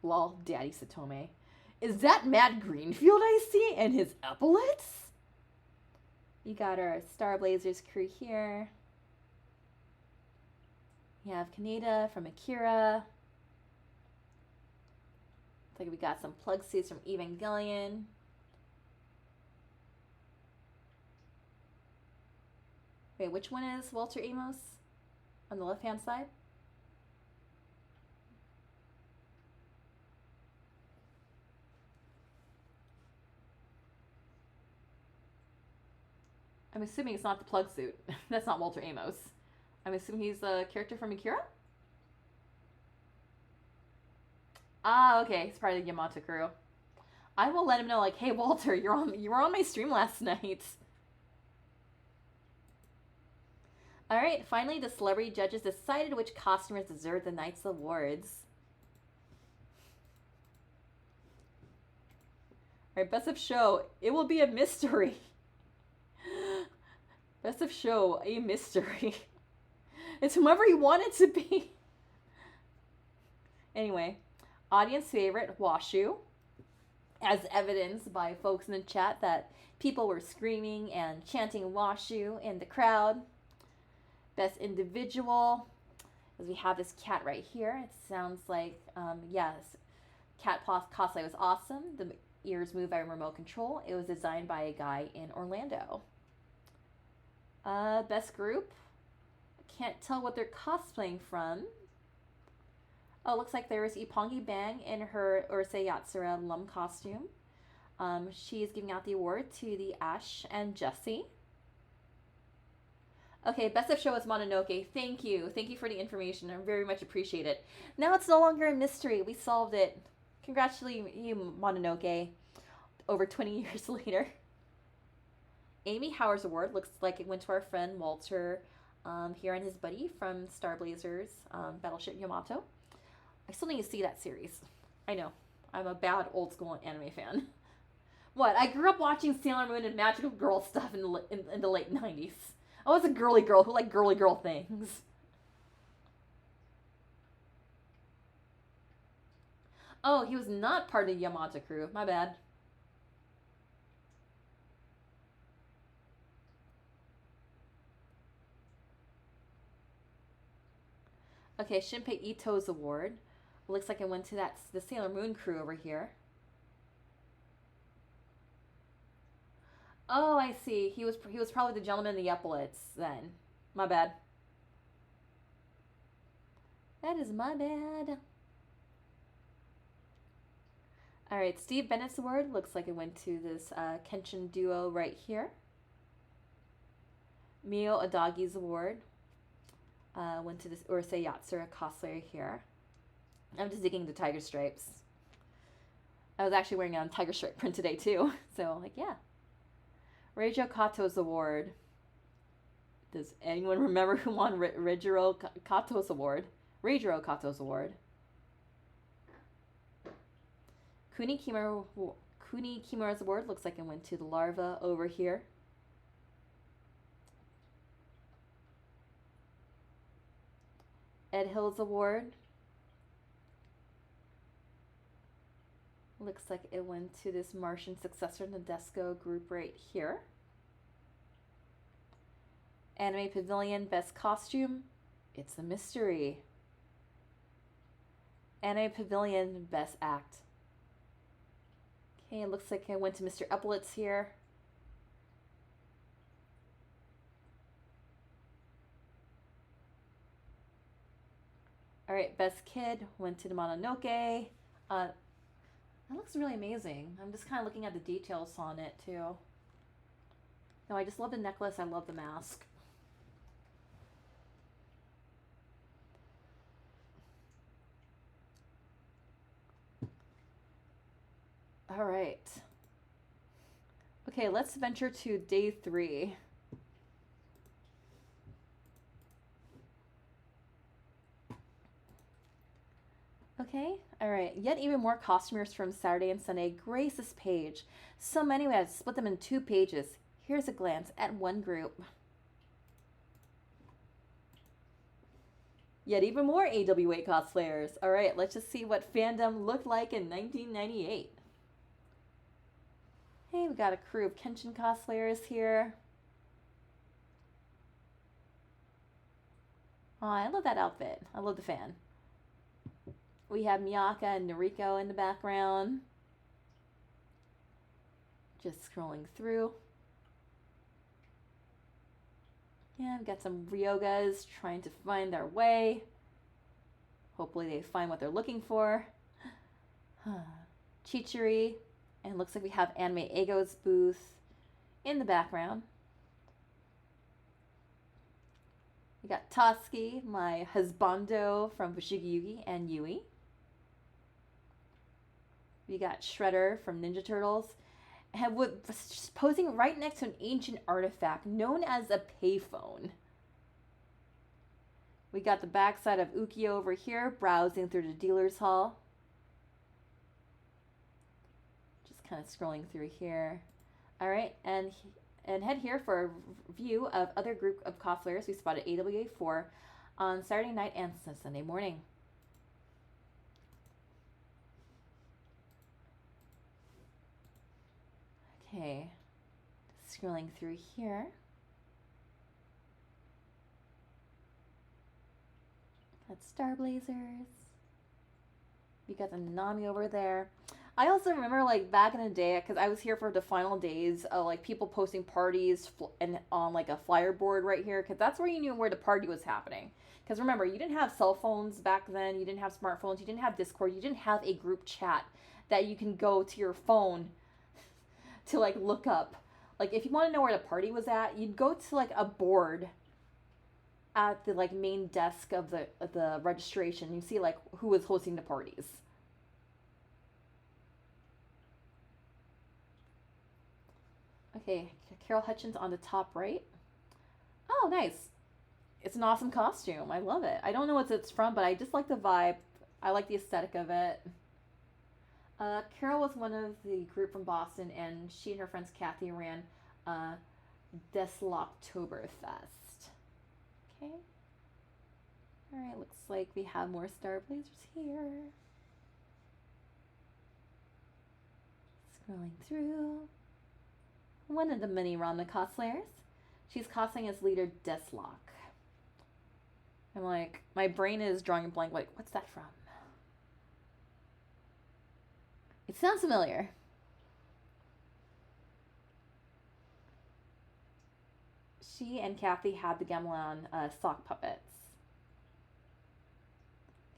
Lol, Daddy Satome. Is that Matt Greenfield I see and his epaulets? You got our Star Blazers crew here. We have Kaneda from Akira. Looks like we got some plug suits from Evangelion. Wait, which one is Walter Amos? On the left-hand side? I'm assuming it's not the plug suit. That's not Walter Amos. I'm assuming he's a character from Akira? Ah, okay. He's part of the Yamato crew. I will let him know, like, hey, Walter, you were on my stream last night. Alright, finally, the celebrity judges decided which costumers deserve the night's awards. Alright, best of show. It will be a mystery. Best of show, a mystery. It's whomever you want it to be. Anyway, audience favorite, Washu. As evidenced by folks in the chat that people were screaming and chanting Washu in the crowd. Best individual, as we have this cat right here. It sounds like, yes, cat cosplay was awesome. The ears move by remote control. It was designed by a guy in Orlando. Best group. Can't tell what they're cosplaying from. Oh, looks like there was Ippongi Bang in her Urusei Yatsura Lum costume. She is giving out the award to the Ash and Jessie. Okay, best of show is Mononoke. Thank you. Thank you for the information. I very much appreciate it. Now it's no longer a mystery. We solved it. Congratulations, you, Mononoke. Over 20 years later. Amy Howard's award looks like it went to our friend Walter here and his buddy from Star Blazers, Battleship Yamato. I still need to see that series. I know. I'm a bad old school anime fan. What? I grew up watching Sailor Moon and magical girl stuff in the late 90s. I was a girly girl who liked girly girl things. Oh, he was not part of the Yamato crew. My bad. Okay, Shinpei Ito's award. Looks like it went to the Sailor Moon crew over here. Oh, I see. He was probably the gentleman in the epaulets then. My bad. That is my bad. All right, Steve Bennett's award looks like it went to this Kenshin duo right here. Mio Adagi's award went to this Urusei Yatsura cosplayer here. I'm just digging the tiger stripes. I was actually wearing a tiger stripe print today too, so like yeah. Reijo Kato's award. Does anyone remember who won Reijiro Kato's award? Reijiro Kato's award. Kuni Kimura's award looks like it went to the larva over here. Ed Hill's award looks like it went to this Martian successor Nadeshiko group right here. Anime Pavilion Best Costume, it's a mystery. Anime Pavilion Best Act. Okay, it looks like it went to Mr. Epaulets here. Alright, Best Kid went to the Mononoke. That looks really amazing. I'm just kind of looking at the details on it too. No, I just love the necklace. I love the mask. All right. Okay, let's venture to day 3. Okay, all right. Yet even more costumers from Saturday and Sunday grace this page. So many we had to split them in 2 pages. Here's a glance at one group. Yet even more AWA cosplayers. All right, let's just see what fandom looked like in 1998. Hey, we got a crew of Kenshin cosplayers here. Oh, I love that outfit. I love the fan. We have Miyaka and Noriko in the background. Just scrolling through. Yeah, we've got some Ryogas trying to find their way. Hopefully they find what they're looking for. Chichiri. And looks like we have Anime Ego's booth in the background. We got Toski, my husbando from Fushigi Yugi, and Yui. We got Shredder from Ninja Turtles, and was posing right next to an ancient artifact known as a payphone. We got the backside of Ukiyo over here, browsing through the dealer's hall. Just kind of scrolling through here. All right, and head here for a view of other group of cosplayers we spotted AWA 4 on Saturday night and Sunday morning. Okay, scrolling through here. Got Star Blazers. We got the Nami over there. I also remember, like, back in the day, because I was here for the final days, like, people posting parties and on, like, a flyer board right here, because that's where you knew where the party was happening. Because remember, you didn't have cell phones back then, you didn't have smartphones, you didn't have Discord, you didn't have a group chat that you can go to your phone to, like, look up. Like, if you want to know where the party was at, you'd go to, like, a board at the, like, main desk of the registration. You see, like, who was hosting the parties. Okay, Carol Hutchins on the top right. Oh, nice. It's an awesome costume. I love it. I don't know what it's from, but I just like the vibe. I like the aesthetic of it. Carol was one of the group from Boston, and she and her friends Kathy ran Deslocktoberfest. Okay. Alright, looks like we have more Star Blazers here. Scrolling through. One of the many Rama cosplayers. She's cosplaying as leader Deslock. I'm like, my brain is drawing a blank. Like, what's that from? It sounds familiar. She and Kathy had the gamelan sock puppets.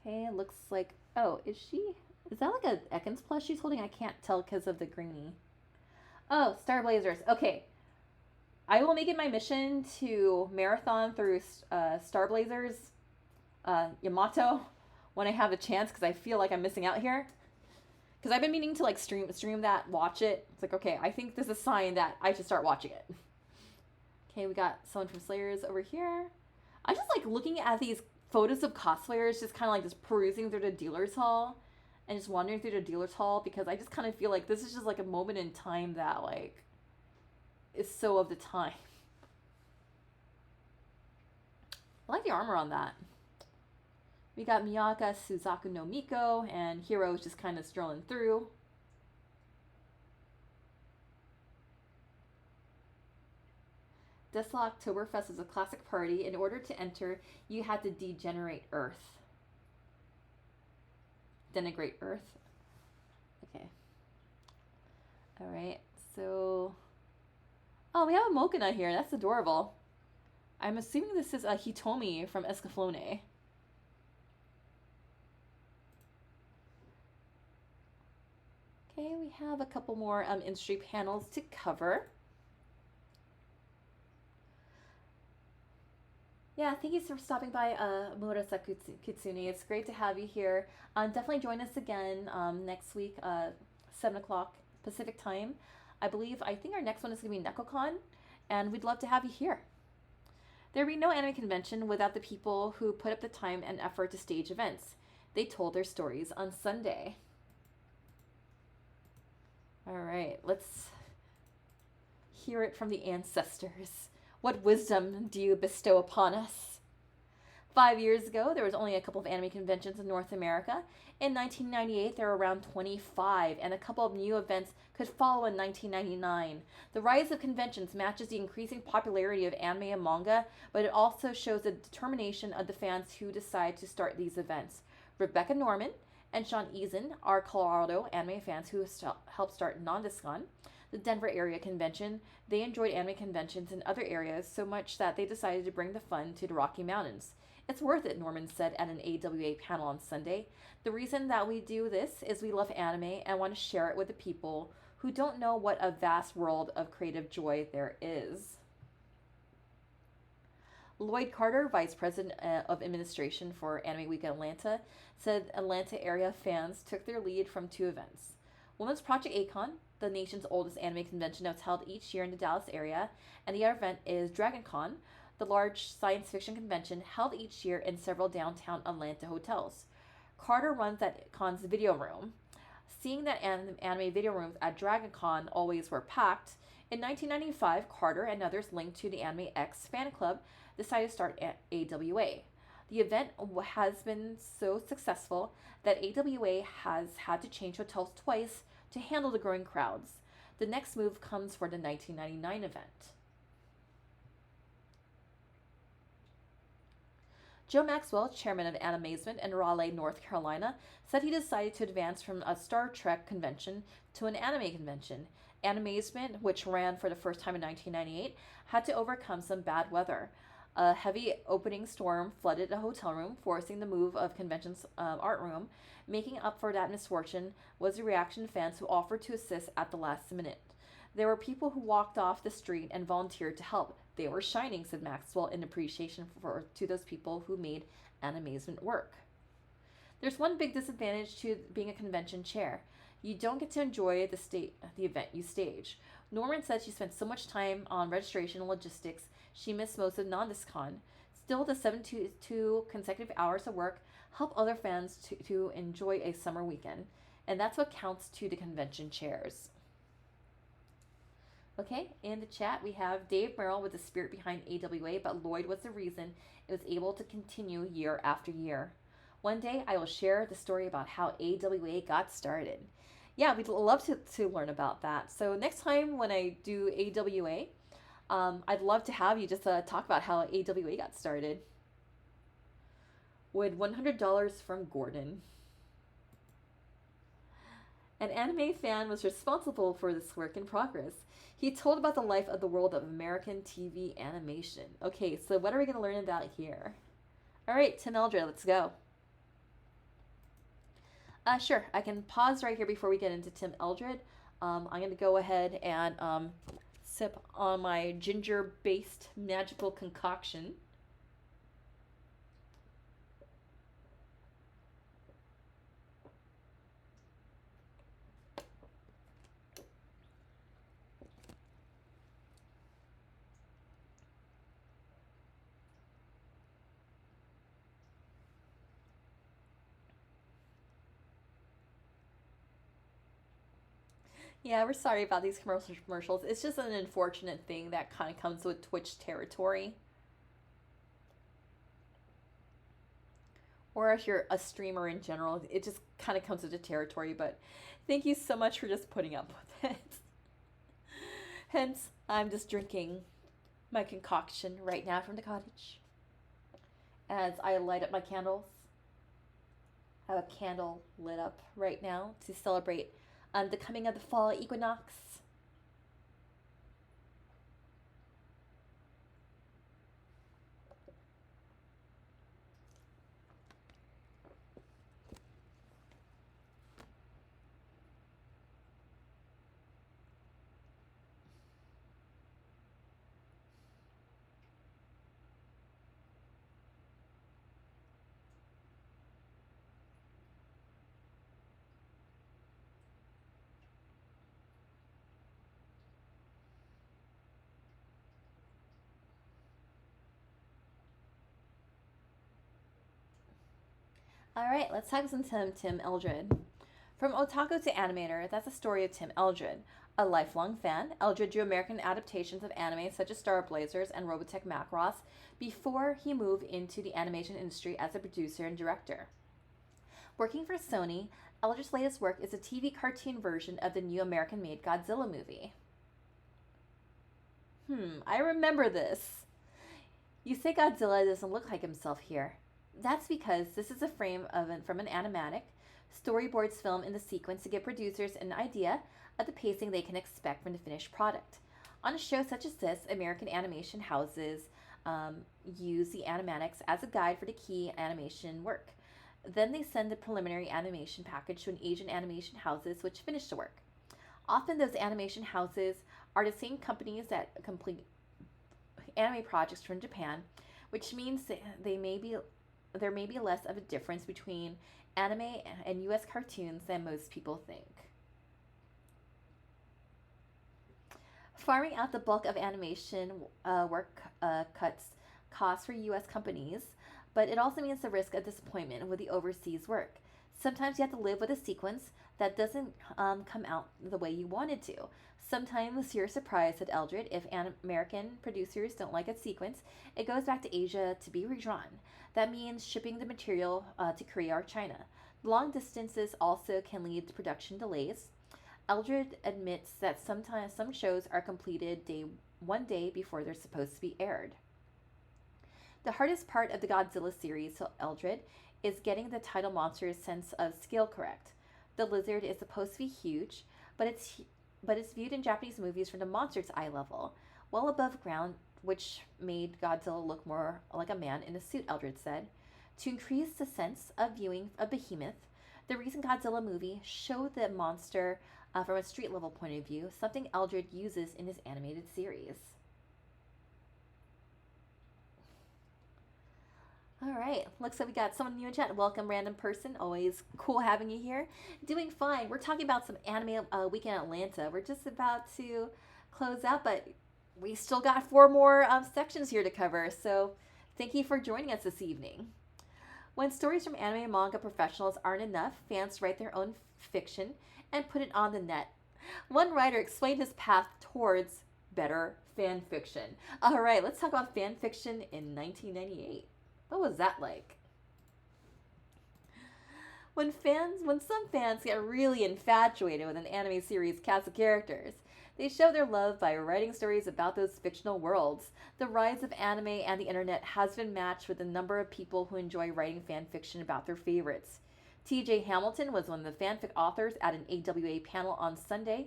Okay, looks like... Oh, is that like a Ekans plush she's holding? I can't tell because of the greenie. Oh, Star Blazers. Okay. I will make it my mission to marathon through Star Blazers Yamato when I have a chance, because I feel like I'm missing out here. Because I've been meaning to like stream that, watch it. It's like, okay, I think this is a sign that I should start watching it. Okay, we got someone from Slayers over here. I just like looking at these photos of cosplayers, just kind of like just perusing through the dealer's hall and just wandering through the dealer's hall, because I just kind of feel like this is just like a moment in time that like is so of the time. I like the armor on that. We got Miyaka Suzaku no Miko, and Hiro is just kind of strolling through. Desla Oktoberfest is a classic party. In order to enter, you had to degenerate Earth. Denigrate Earth. Okay. Alright, so... Oh, we have a Mokina here. That's adorable. I'm assuming this is a Hitomi from Escaflowne. Okay, we have a couple more industry panels to cover. Yeah, thank you for stopping by, Murasa Kitsune. It's great to have you here. Definitely join us again next week, 7 o'clock Pacific time. I think our next one is going to be NekoCon, and we'd love to have you here. There would be no anime convention without the people who put up the time and effort to stage events. They told their stories on Sunday. All right, let's hear it from the ancestors. What wisdom do you bestow upon us? 5 years ago, there was only a couple of anime conventions in North America. In 1998, there were around 25, and a couple of new events could follow in 1999. The rise of conventions matches the increasing popularity of anime and manga, but it also shows the determination of the fans who decide to start these events. Rebecca Norman and Sean Eason are Colorado anime fans who helped start Nondiscon, the Denver area convention. They enjoyed anime conventions in other areas so much that they decided to bring the fun to the Rocky Mountains. It's worth it, Norman said at an AWA panel on Sunday. The reason that we do this is we love anime and want to share it with the people who don't know what a vast world of creative joy there is. Lloyd Carter, Vice President of Administration for Anime Week Atlanta, said Atlanta area fans took their lead from two events. Women's Project Acon, the nation's oldest anime convention that's held each year in the Dallas area, and the other event is DragonCon, the large science fiction convention held each year in several downtown Atlanta hotels. Carter runs that con's video room. Seeing that anime video rooms at DragonCon always were packed, in 1995, Carter and others linked to the Anime X fan club decided to start AWA. The event has been so successful that AWA has had to change hotels twice to handle the growing crowds. The next move comes for the 1999 event. Joe Maxwell, chairman of Animazement in Raleigh, North Carolina, said he decided to advance from a Star Trek convention to an anime convention. Animazement, which ran for the first time in 1998, had to overcome some bad weather. A heavy opening storm flooded a hotel room, forcing the move of convention's art room. Making up for that misfortune was the reaction of fans who offered to assist at the last minute. There were people who walked off the street and volunteered to help. They were shining, said Maxwell, in appreciation to those people who made Animazement work. There's one big disadvantage to being a convention chair. You don't get to enjoy the event you stage. Norman said she spent so much time on registration and logistics, she missed most of Nondiscon. Still, the 72 consecutive hours of work help other fans to enjoy a summer weekend. And that's what counts to the convention chairs. Okay, in the chat we have Dave Merrill was the spirit behind AWA, but Lloyd was the reason it was able to continue year after year. One day I will share the story about how AWA got started. Yeah, we'd love to learn about that. So next time when I do AWA, I'd love to have you just talk about how AWA got started. With $100 from Gordon. An anime fan was responsible for this work in progress. He told about the life of the world of American TV animation. Okay, so what are we going to learn about here? All right, Tim Eldred, let's go. Sure, I can pause right here before we get into Tim Eldred. I'm going to go ahead and sip on my ginger-based magical concoction. Yeah, we're sorry about these commercials. It's just an unfortunate thing that kind of comes with Twitch territory. Or if you're a streamer in general, it just kind of comes with the territory. But thank you so much for just putting up with it. Hence, I'm just drinking my concoction right now from the cottage as I light up my candles. I have a candle lit up right now to celebrate the coming of the fall equinox. All right, let's talk some Tim Eldred. From otaku to animator, that's the story of Tim Eldred. A lifelong fan, Eldred drew American adaptations of anime such as Star Blazers and Robotech Macross before he moved into the animation industry as a producer and director. Working for Sony, Eldred's latest work is a TV cartoon version of the new American-made Godzilla movie. I remember this. You say Godzilla doesn't look like himself here. That's because this is a frame from an animatic storyboards film in the sequence to give producers an idea of the pacing they can expect from the finished product. On a show such as this, American animation houses use the animatics as a guide for the key animation work. Then they send the preliminary animation package to an Asian animation houses which finish the work. Often those animation houses are the same companies that complete anime projects from Japan, which means there may be less of a difference between anime and US cartoons than most people think. Farming out the bulk of animation work cuts costs for US companies, but it also means the risk of disappointment with the overseas work. Sometimes you have to live with a sequence that doesn't come out the way you wanted to. Sometimes you're surprised at Eldred if American producers don't like a sequence. It goes back to Asia to be redrawn. That means shipping the material to Korea or China. Long distances also can lead to production delays. Eldred admits that sometimes some shows are completed one day before they're supposed to be aired. The hardest part of the Godzilla series, so Eldred, is getting the title monster's sense of scale correct. The lizard is supposed to be huge, but it's viewed in Japanese movies from the monster's eye level, well above ground, which made Godzilla look more like a man in a suit, Eldred said. To increase the sense of viewing a behemoth, the recent Godzilla movie showed the monster from a street level point of view, something Eldred uses in his animated series. All right, looks like we got someone new in chat. Welcome, random person. Always cool having you here. Doing fine. We're talking about some anime week in Atlanta. We're just about to close out, but we still got 4 more sections here to cover. So Thank you for joining us this evening. When stories from anime and manga professionals aren't enough, fans write their own fiction and put it on the net. One writer explained his path towards better fan fiction. All right, let's talk about fan fiction in 1998. What was that like? When some fans get really infatuated with an anime series cast of characters, they show their love by writing stories about those fictional worlds. The rise of anime and the internet has been matched with the number of people who enjoy writing fan fiction about their favorites. T.J. Hamilton was one of the fanfic authors at an AWA panel on Sunday.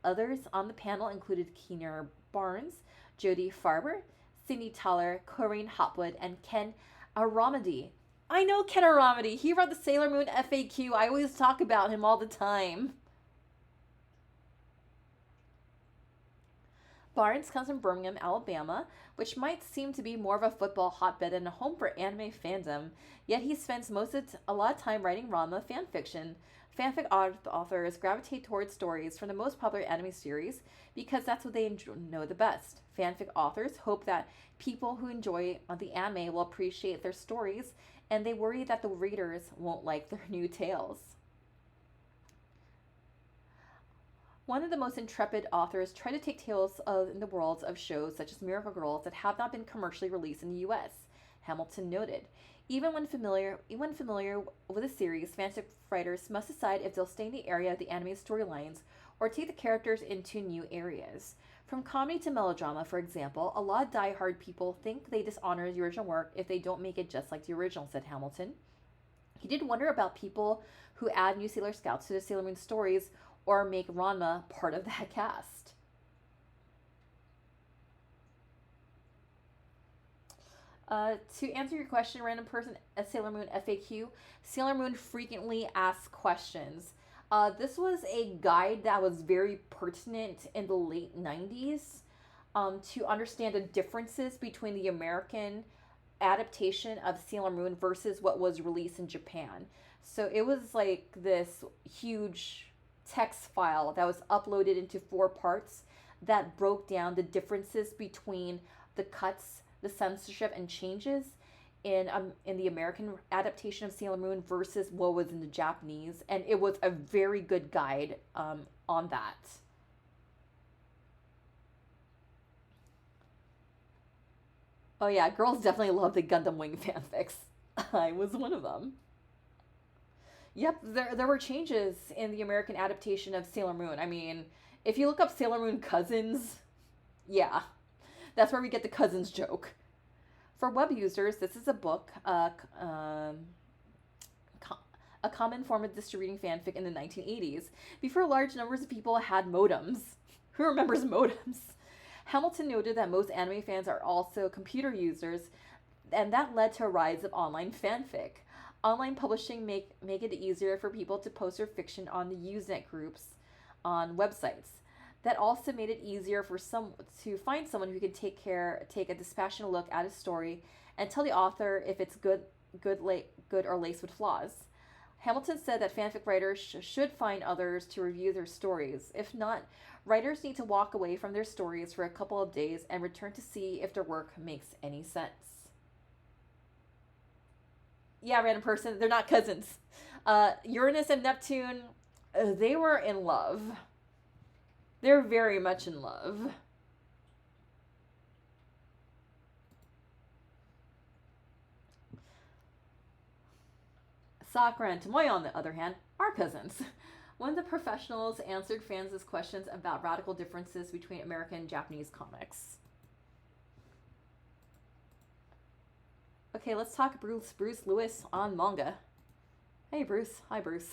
Others on the panel included Keener Barnes, Jodie Farber, Cindy Toller, Corinne Hopwood, and Ken Aramadi. I know Ken Aramadi. He wrote the Sailor Moon FAQ. I always talk about him all the time. Barnes comes from Birmingham, Alabama, which might seem to be more of a football hotbed than a home for anime fandom, yet he spends a lot of time writing Ranma fanfiction. Fanfic authors gravitate towards stories from the most popular anime series because that's what they know the best. Fanfic authors hope that people who enjoy the anime will appreciate their stories, and they worry that the readers won't like their new tales. One of the most intrepid authors tried to take tales in the worlds of shows such as Miracle Girls that have not been commercially released in the US, Hamilton noted. Even when familiar with a series, fanfic writers must decide if they'll stay in the area of the anime storylines or take the characters into new areas. From comedy to melodrama, for example, a lot of die-hard people think they dishonor the original work if they don't make it just like the original, said Hamilton. He did wonder about people who add new Sailor Scouts to the Sailor Moon stories or make Ranma part of that cast. To answer your question, random person at Sailor Moon FAQ, Sailor Moon frequently asks questions. This was a guide that was very pertinent in the late 90s to understand the differences between the American adaptation of Sailor Moon versus what was released in Japan. So it was like this huge text file that was uploaded into 4 parts that broke down the differences between the cuts, the censorship, and changes in the American adaptation of Sailor Moon versus what was in the Japanese, and it was a very good guide on that. Oh yeah, girls definitely love the Gundam Wing fanfics. I was one of them. Yep, there were changes in the American adaptation of Sailor Moon. I mean, if you look up Sailor Moon Cousins, yeah, that's where we get the cousins joke. For web users, this is a book, a common form of distributing fanfic in the 1980s, before large numbers of people had modems. Who remembers modems? Hamilton noted that most anime fans are also computer users, and that led to a rise of online fanfic. Online publishing make it easier for people to post their fiction on the Usenet groups on websites. That also made it easier for some to find someone who can take a dispassionate look at a story and tell the author if it's good or laced with flaws. Hamilton said that fanfic writers should find others to review their stories. If not, writers need to walk away from their stories for a couple of days and return to see if their work makes any sense. Yeah, random person, they're not cousins. Uranus and Neptune, they were in love. They're very much in love. Sakura and Tomoyo, on the other hand, are cousins. One of the professionals answered fans' questions about radical differences between American and Japanese comics. Okay, let's talk Bruce Lewis on manga. Hey, Bruce. Hi, Bruce.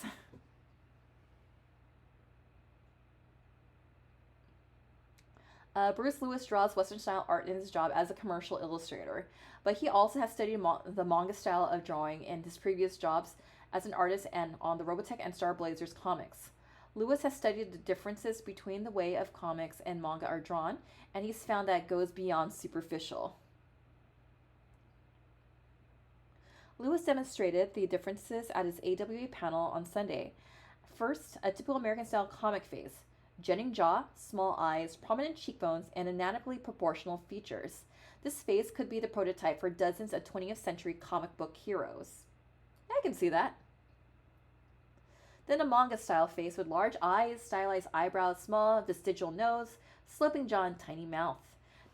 Bruce Lewis draws Western-style art in his job as a commercial illustrator, but he also has studied the manga style of drawing in his previous jobs as an artist and on the Robotech and Star Blazers comics. Lewis has studied the differences between the way of comics and manga are drawn, and he's found that it goes beyond superficial. Lewis demonstrated the differences at his AWA panel on Sunday. First, a typical American-style comic face. Jutting jaw, small eyes, prominent cheekbones, and anatomically proportional features. This face could be the prototype for dozens of 20th century comic book heroes. I can see that. Then a manga style face with large eyes, stylized eyebrows, small vestigial nose, sloping jaw, and tiny mouth.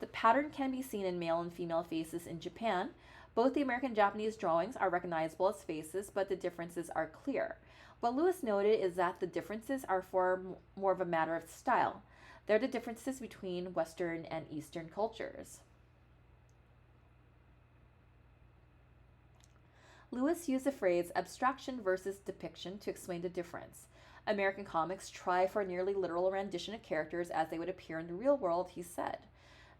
The pattern can be seen in male and female faces in Japan. Both the American and Japanese drawings are recognizable as faces, but the differences are clear. What Lewis noted is that the differences are more of a matter of style. They're the differences between Western and Eastern cultures. Lewis used the phrase abstraction versus depiction to explain the difference. American comics try for a nearly literal rendition of characters as they would appear in the real world, he said.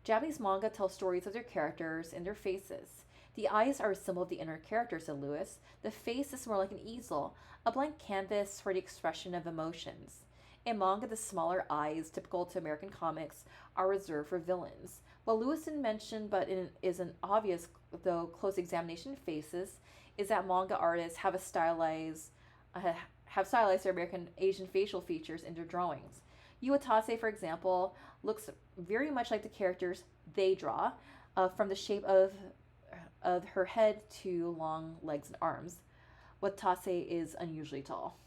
Japanese manga tell stories of their characters in their faces. The eyes are a symbol of the inner character, said Lewis. The face is more like an easel, a blank canvas for the expression of emotions. In manga, the smaller eyes, typical to American comics, are reserved for villains. What Lewis didn't mention, but is an obvious, though close examination of faces, is that manga artists have stylized their American Asian facial features in their drawings. Iwatase, for example, looks very much like the characters they draw, from the shape of her head to long legs and arms. Watase is unusually tall.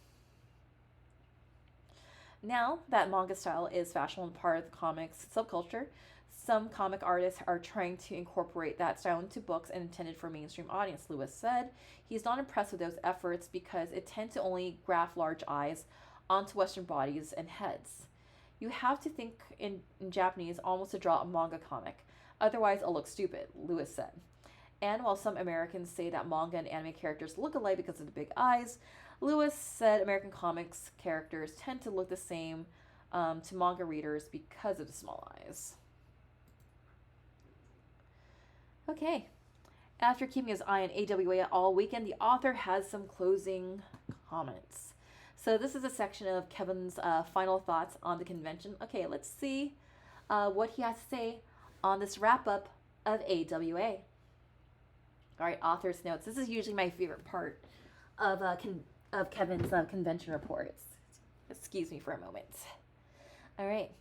Now that manga style is fashionable and part of the comics subculture, some comic artists are trying to incorporate that style into books and intended for a mainstream audience, Lewis said. He's not impressed with those efforts because it tends to only graft large eyes onto Western bodies and heads. You have to think in Japanese almost to draw a manga comic. Otherwise, it'll look stupid, Lewis said. And while some Americans say that manga and anime characters look alike because of the big eyes, Lewis said American comics characters tend to look the same to manga readers because of the small eyes. Okay. After keeping his eye on AWA all weekend, the author has some closing comments. So this is a section of Kevin's final thoughts on the convention. Okay, let's see what he has to say on this wrap-up of AWA. All right, author's notes. This is usually my favorite part of Kevin's convention reports. Excuse me for a moment. All right.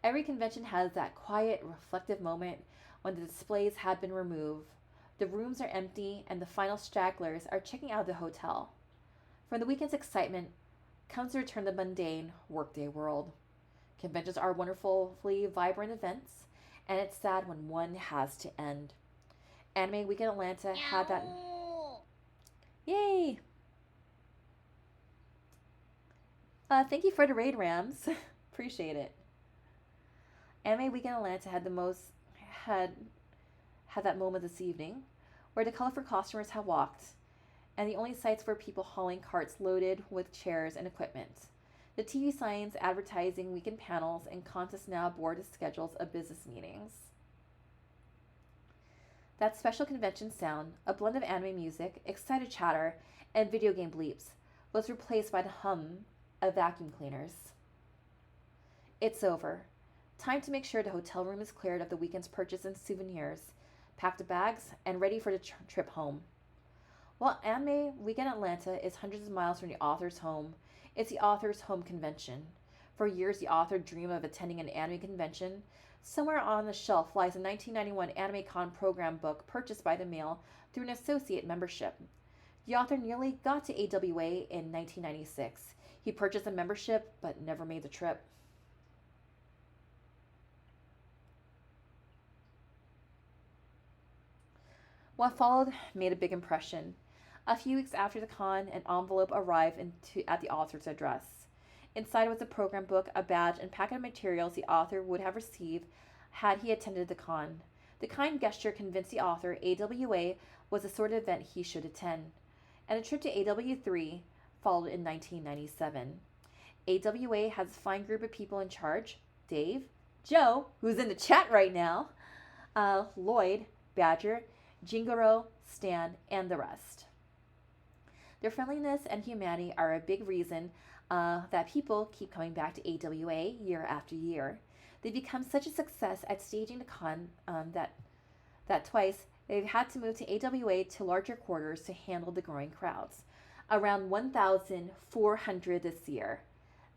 Every convention has that quiet, reflective moment when the displays have been removed, the rooms are empty, and the final stragglers are checking out of the hotel. From the weekend's excitement comes the return to the mundane, workday world. Conventions are wonderfully vibrant events, and it's sad when one has to end. Anime Weekend Atlanta had that... Yay! Thank you for the raid, Rams. Appreciate it. Anime Weekend Atlanta had that moment this evening where the colorful costumers have walked, and the only sights were people hauling carts loaded with chairs and equipment. The TV signs advertising weekend panels and contests now bore the schedules of business meetings. That special convention sound, a blend of anime music, excited chatter, and video game bleeps, was replaced by the hum of vacuum cleaners. It's over. Time to make sure the hotel room is cleared of the weekend's purchase and souvenirs, packed the bags, and ready for the trip home. While Anime Weekend Atlanta is hundreds of miles from the author's home, it's the author's home convention. For years, the author dreamed of attending an anime convention. Somewhere on the shelf lies a 1991 AnimeCon program book purchased by the mail through an associate membership. The author nearly got to AWA in 1996. He purchased a membership, but never made the trip. What followed made a big impression. A few weeks after the con, an envelope arrived at the author's address. Inside was a program book, a badge, and packet of materials the author would have received had he attended the con. The kind gesture convinced the author AWA was the sort of event he should attend, and a trip to AW3 followed in 1997. AWA has a fine group of people in charge: Dave, Joe, who's in the chat right now, Lloyd, Badger, Jingaro, Stan, and the rest. Their friendliness and humanity are a big reason that people keep coming back to AWA year after year. They've become such a success at staging the con that twice they've had to move to AWA to larger quarters to handle the growing crowds. Around 1,400 this year.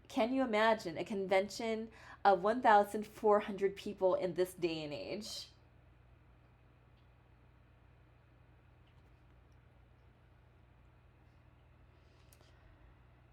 Can you imagine a convention of 1,400 people in this day and age?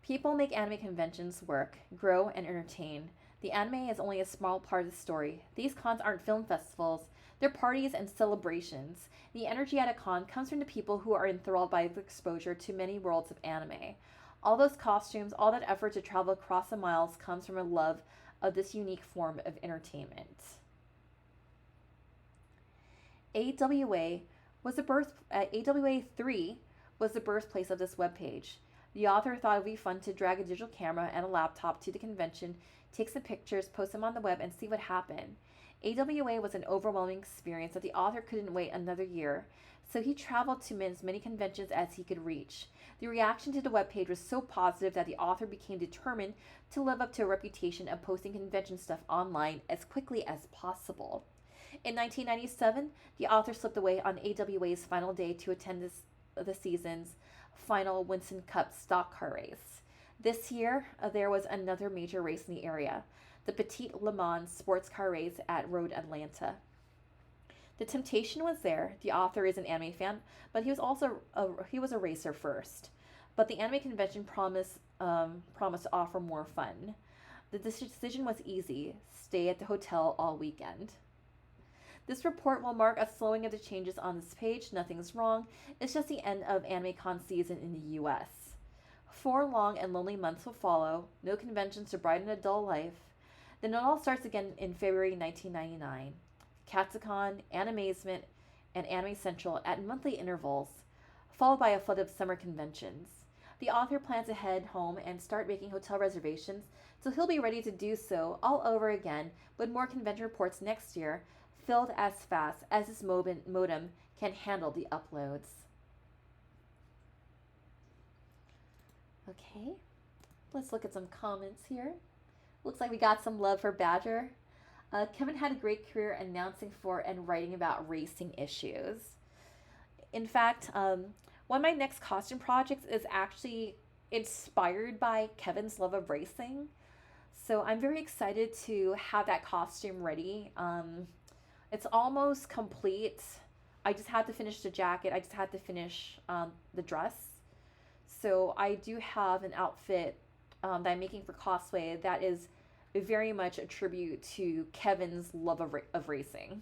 People make anime conventions work, grow, and entertain. The anime is only a small part of the story. These cons aren't film festivals, they're parties and celebrations. The energy at a con comes from the people who are enthralled by the exposure to many worlds of anime. All those costumes, all that effort to travel across the miles comes from a love of this unique form of entertainment. AWA was the birth AWA 3 was the birthplace of this webpage. The author thought it would be fun to drag a digital camera and a laptop to the convention, take some pictures, post them on the web, and see what happened. AWA was an overwhelming experience that the author couldn't wait another year, so he traveled to as many conventions as he could reach. The reaction to the webpage was so positive that the author became determined to live up to a reputation of posting convention stuff online as quickly as possible. In 1997, the author slipped away on AWA's final day to attend the season's final Winston Cup stock car race. This year, there was another major race in the area, the Petite Le Mans sports car race at Road Atlanta. The temptation was there. The author is an anime fan, but he was a racer first. But the anime convention promised to offer more fun. The decision was easy: stay at the hotel all weekend. This report will mark a slowing of the changes on this page. Nothing's wrong. It's just the end of AnimeCon season in the US. 4 long and lonely months will follow. No conventions to brighten a dull life. Then it all starts again in February 1999. Katsucon, Animazement, and Anime Central at monthly intervals, followed by a flood of summer conventions. The author plans to head home and start making hotel reservations, so he'll be ready to do so all over again with more convention reports next year, filled as fast as his modem can handle the uploads. Okay, let's look at some comments here. Looks like we got some love for Badger. Kevin had a great career announcing for and writing about racing issues. In fact, one of my next costume projects is actually inspired by Kevin's love of racing. So I'm very excited to have that costume ready. It's almost complete. I just had to finish the jacket. I just had to finish the dress. So I do have an outfit that I'm making for cosplay that is very much a tribute to Kevin's love of racing.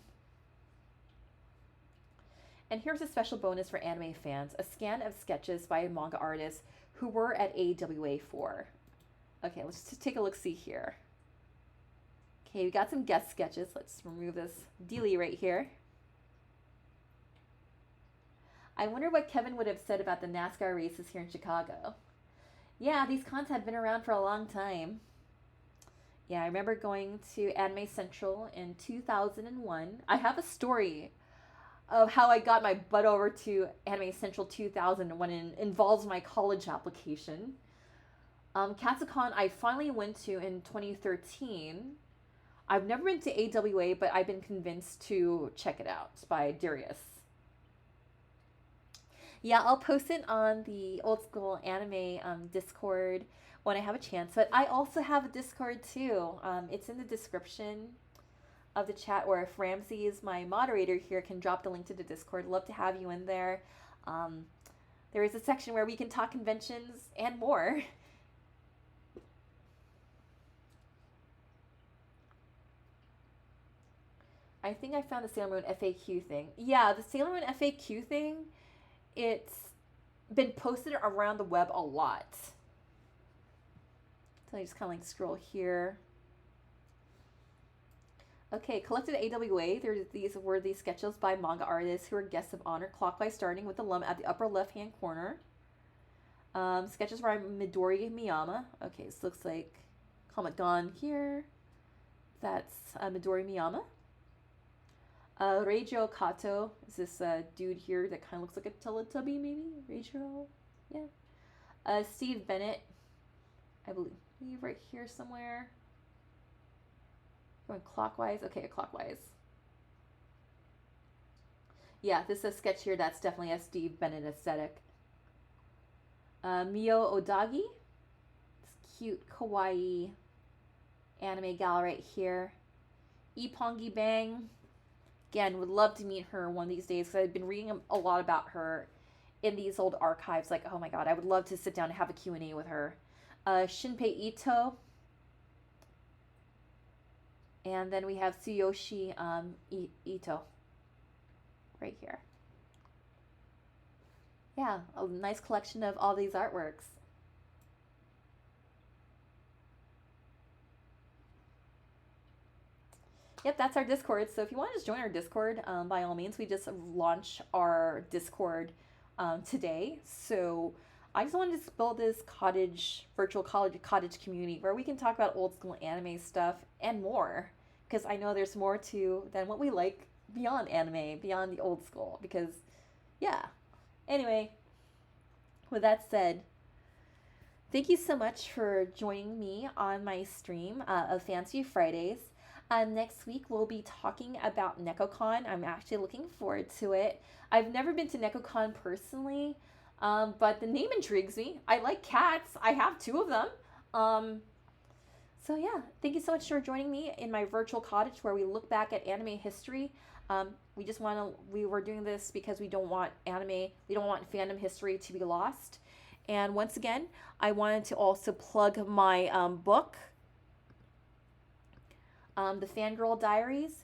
And here's a special bonus for anime fans, a scan of sketches by manga artists who were at AWA 4. Okay, let's just take a look-see here. Okay, we got some guest sketches. Let's remove this dealie right here. I wonder what Kevin would have said about the NASCAR races here in Chicago. Yeah, these cons have been around for a long time. Yeah, I remember going to Anime Central in 2001. I have a story of how I got my butt over to Anime Central 2001, and it involves my college application. Katsucon I finally went to in 2013. I've never been to AWA, but I've been convinced to check it out. It's by Darius. Yeah, I'll post it on the Old School Anime Discord when I have a chance. But I also have a Discord too. It's in the description of the chat, or if Ramsey is my moderator here, can drop the link to the Discord. Love to have you in there. There is a section where we can talk conventions and more. I think I found the Sailor Moon FAQ thing. Yeah, the Sailor Moon FAQ thing, it's been posted around the web a lot. So I just kind of like scroll here. Okay, collected AWA. These were these sketches by manga artists who are guests of honor, clockwise starting with the lum at the upper left-hand corner. Sketches by Midori Miyama. Okay, this looks like Comic Gone here. That's Midori Miyama. Reijo Kato is this dude here that kind of looks like a Teletubby, maybe? Reijo? Yeah. Steve Bennett, I believe right here somewhere. Going clockwise? Okay, clockwise. Yeah, this is a sketch here that's definitely a Steve Bennett aesthetic. Mio Odagi. This cute, kawaii anime gal right here. Ippongi Bang. Again, would love to meet her one of these days because I've been reading a lot about her in these old archives. Like, oh my god, I would love to sit down and have a Q&A with her. Shinpei Ito, and then we have Tsuyoshi Ito right here. Yeah, a nice collection of all these artworks. Yep, that's our Discord. So if you want to just join our Discord, by all means, we just launched our Discord today. So I just wanted to build this virtual cottage community where we can talk about old school anime stuff and more. Because I know there's more to than what we like beyond anime, beyond the old school. Because, yeah. Anyway, with that said, thank you so much for joining me on my stream of Fansview Fridays. Next week, we'll be talking about NekoCon. I'm actually looking forward to it. I've never been to NekoCon personally, but the name intrigues me. I like cats. I have two of them. So yeah, thank you so much for joining me in my virtual cottage where we look back at anime history. We were doing this because we don't want fandom history to be lost. And once again, I wanted to also plug my book, the Fangirl Diaries.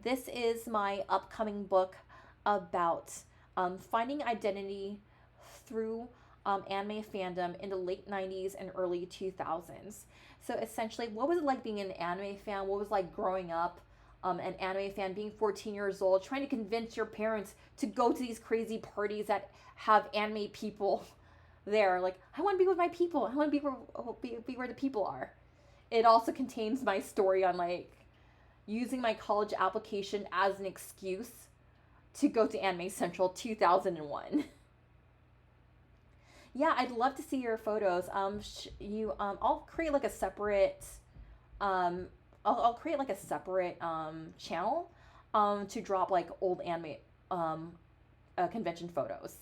This is my upcoming book about finding identity through anime fandom in the late 90s and early 2000s. So essentially, what was it like being an anime fan? What was it like growing up an anime fan, being 14 years old, trying to convince your parents to go to these crazy parties that have anime people there? Like, I want to be with my people. I want to be where the people are. It also contains my story on like using my college application as an excuse to go to Anime Central 2001. Yeah, I'd love to see your photos. I'll create like a separate, I'll create like a separate channel, to drop like old anime convention photos.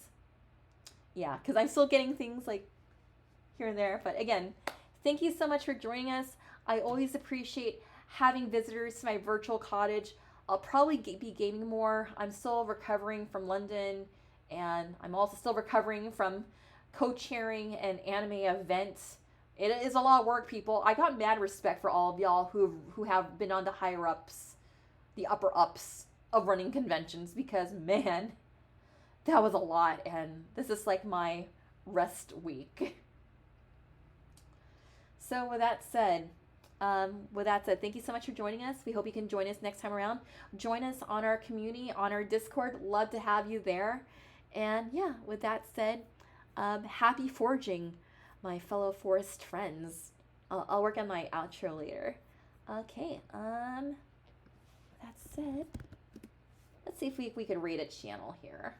Yeah, because I'm still getting things like here and there. But again, thank you so much for joining us. I always appreciate having visitors to my virtual cottage. I'll probably be gaming more. I'm still recovering from London, and I'm also still recovering from co-chairing an anime event. It is a lot of work, people. I got mad respect for all of y'all who have been on the higher ups, the upper ups of running conventions, because man, that was a lot, and this is like my rest week. So with that said, thank you so much for joining us. We hope you can join us next time around. Join us on our community, on our Discord. Love to have you there. And yeah, with that said, happy forging, my fellow forest friends. I'll work on my outro later. Okay, that said, let's see if we could rate a channel here.